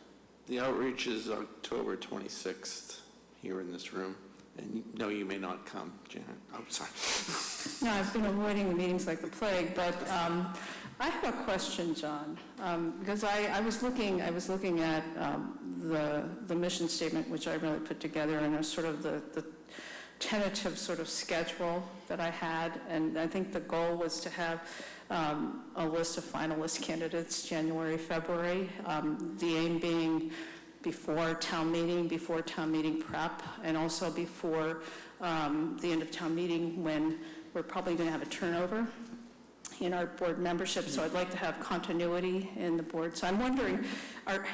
Speaker 1: The outreach is October 26th here in this room. And no, you may not come, Janet. I'm sorry.
Speaker 13: No, I've been avoiding the meetings like the plague, but I have a question, John, because I was looking at the mission statement, which I really put together, and sort of the tentative sort of schedule that I had, and I think the goal was to have a list of finalist candidates January, February, the aim being before town meeting prep, and also before the end of town meeting, when we're probably going to have a turnover in our board membership. So I'd like to have continuity in the board. So I'm wondering, are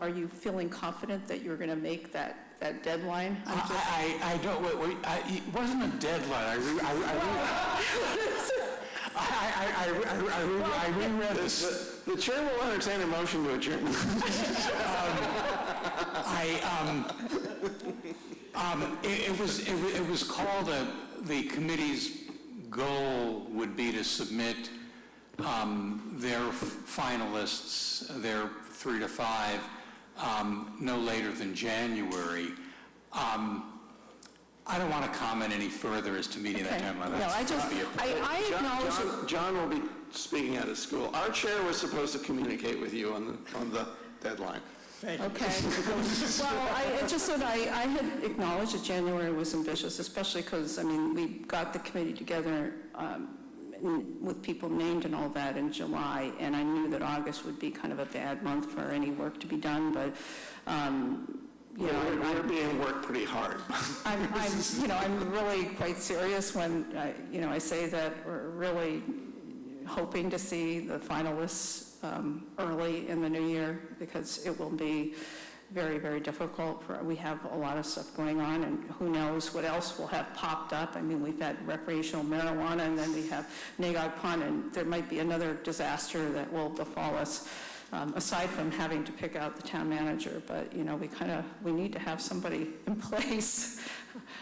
Speaker 13: you feeling confident that you're going to make that deadline?
Speaker 8: I don't, it wasn't a deadline. I reread this.
Speaker 1: The chair will entertain a motion to adjourn.
Speaker 8: It was called the committee's goal would be to submit their finalists, their 3 to 5, no later than January. I don't want to comment any further as to meeting that timeline.
Speaker 13: No, I acknowledge.
Speaker 1: John will be speaking out of school. Our chair was supposed to communicate with you on the deadline.
Speaker 13: Okay. Well, I just said I had acknowledged that January was ambitious, especially because, I mean, we got the committee together with people named and all that in July, and I knew that August would be kind of a bad month for any work to be done, but,
Speaker 1: we're being worked pretty hard.
Speaker 13: I'm really quite serious when, I say that we're really hoping to see the finalists early in the new year, because it will be very, very difficult. We have a lot of stuff going on, and who knows what else will have popped up. I mean, we've had recreational marijuana, and then we have Nagog Pond, and there might be another disaster that will befall us, aside from having to pick out the town manager. But, we need to have somebody in place.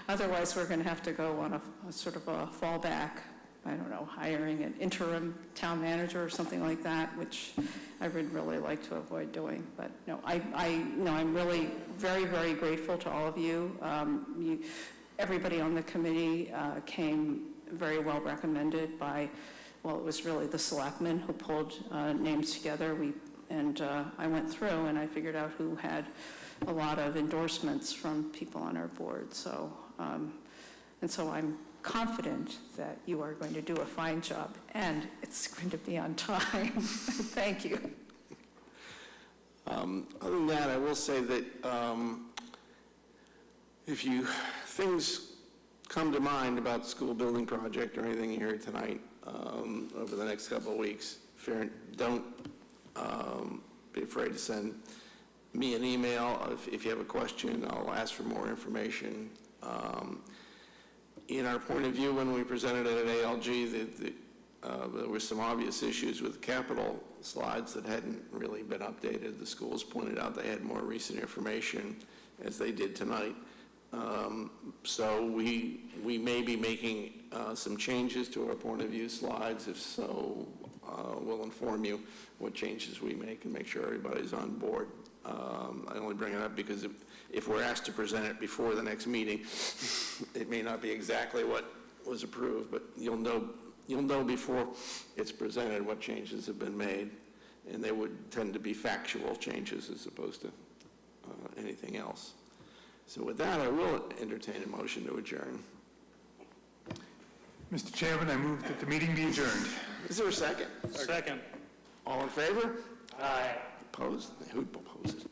Speaker 13: Otherwise, we're going to have to go on a sort of a fallback. I don't know, hiring an interim town manager or something like that, which I would really like to avoid doing. But no, I'm really very, very grateful to all of you. Everybody on the committee came very well recommended by, well, it was really the selectmen who pulled names together. I went through and I figured out who had a lot of endorsements from people on our board. So I'm confident that you are going to do a fine job, and it's going to be on time. Thank you.
Speaker 1: Other than that, I will say that if things come to mind about the school building project or anything you hear tonight over the next couple of weeks, don't be afraid to send me an email. If you have a question, I'll ask for more information. In our point of view, when we presented it at ALG, there were some obvious issues with capital slides that hadn't really been updated. The schools pointed out they had more recent information, as they did tonight. So we may be making some changes to our point of view slides. If so, we'll inform you what changes we make and make sure everybody's on board. I only bring it up because if we're asked to present it before the next meeting, it may not be exactly what was approved, but you'll know before it's presented what changes have been made, and they would tend to be factual changes as opposed to anything else. So with that, I will entertain a motion to adjourn.
Speaker 5: Mr. Chairman, I move that the meeting be adjourned.
Speaker 1: Is there a second?
Speaker 3: Second.
Speaker 1: All in favor?
Speaker 3: Aye.
Speaker 1: Opposed? Who opposes?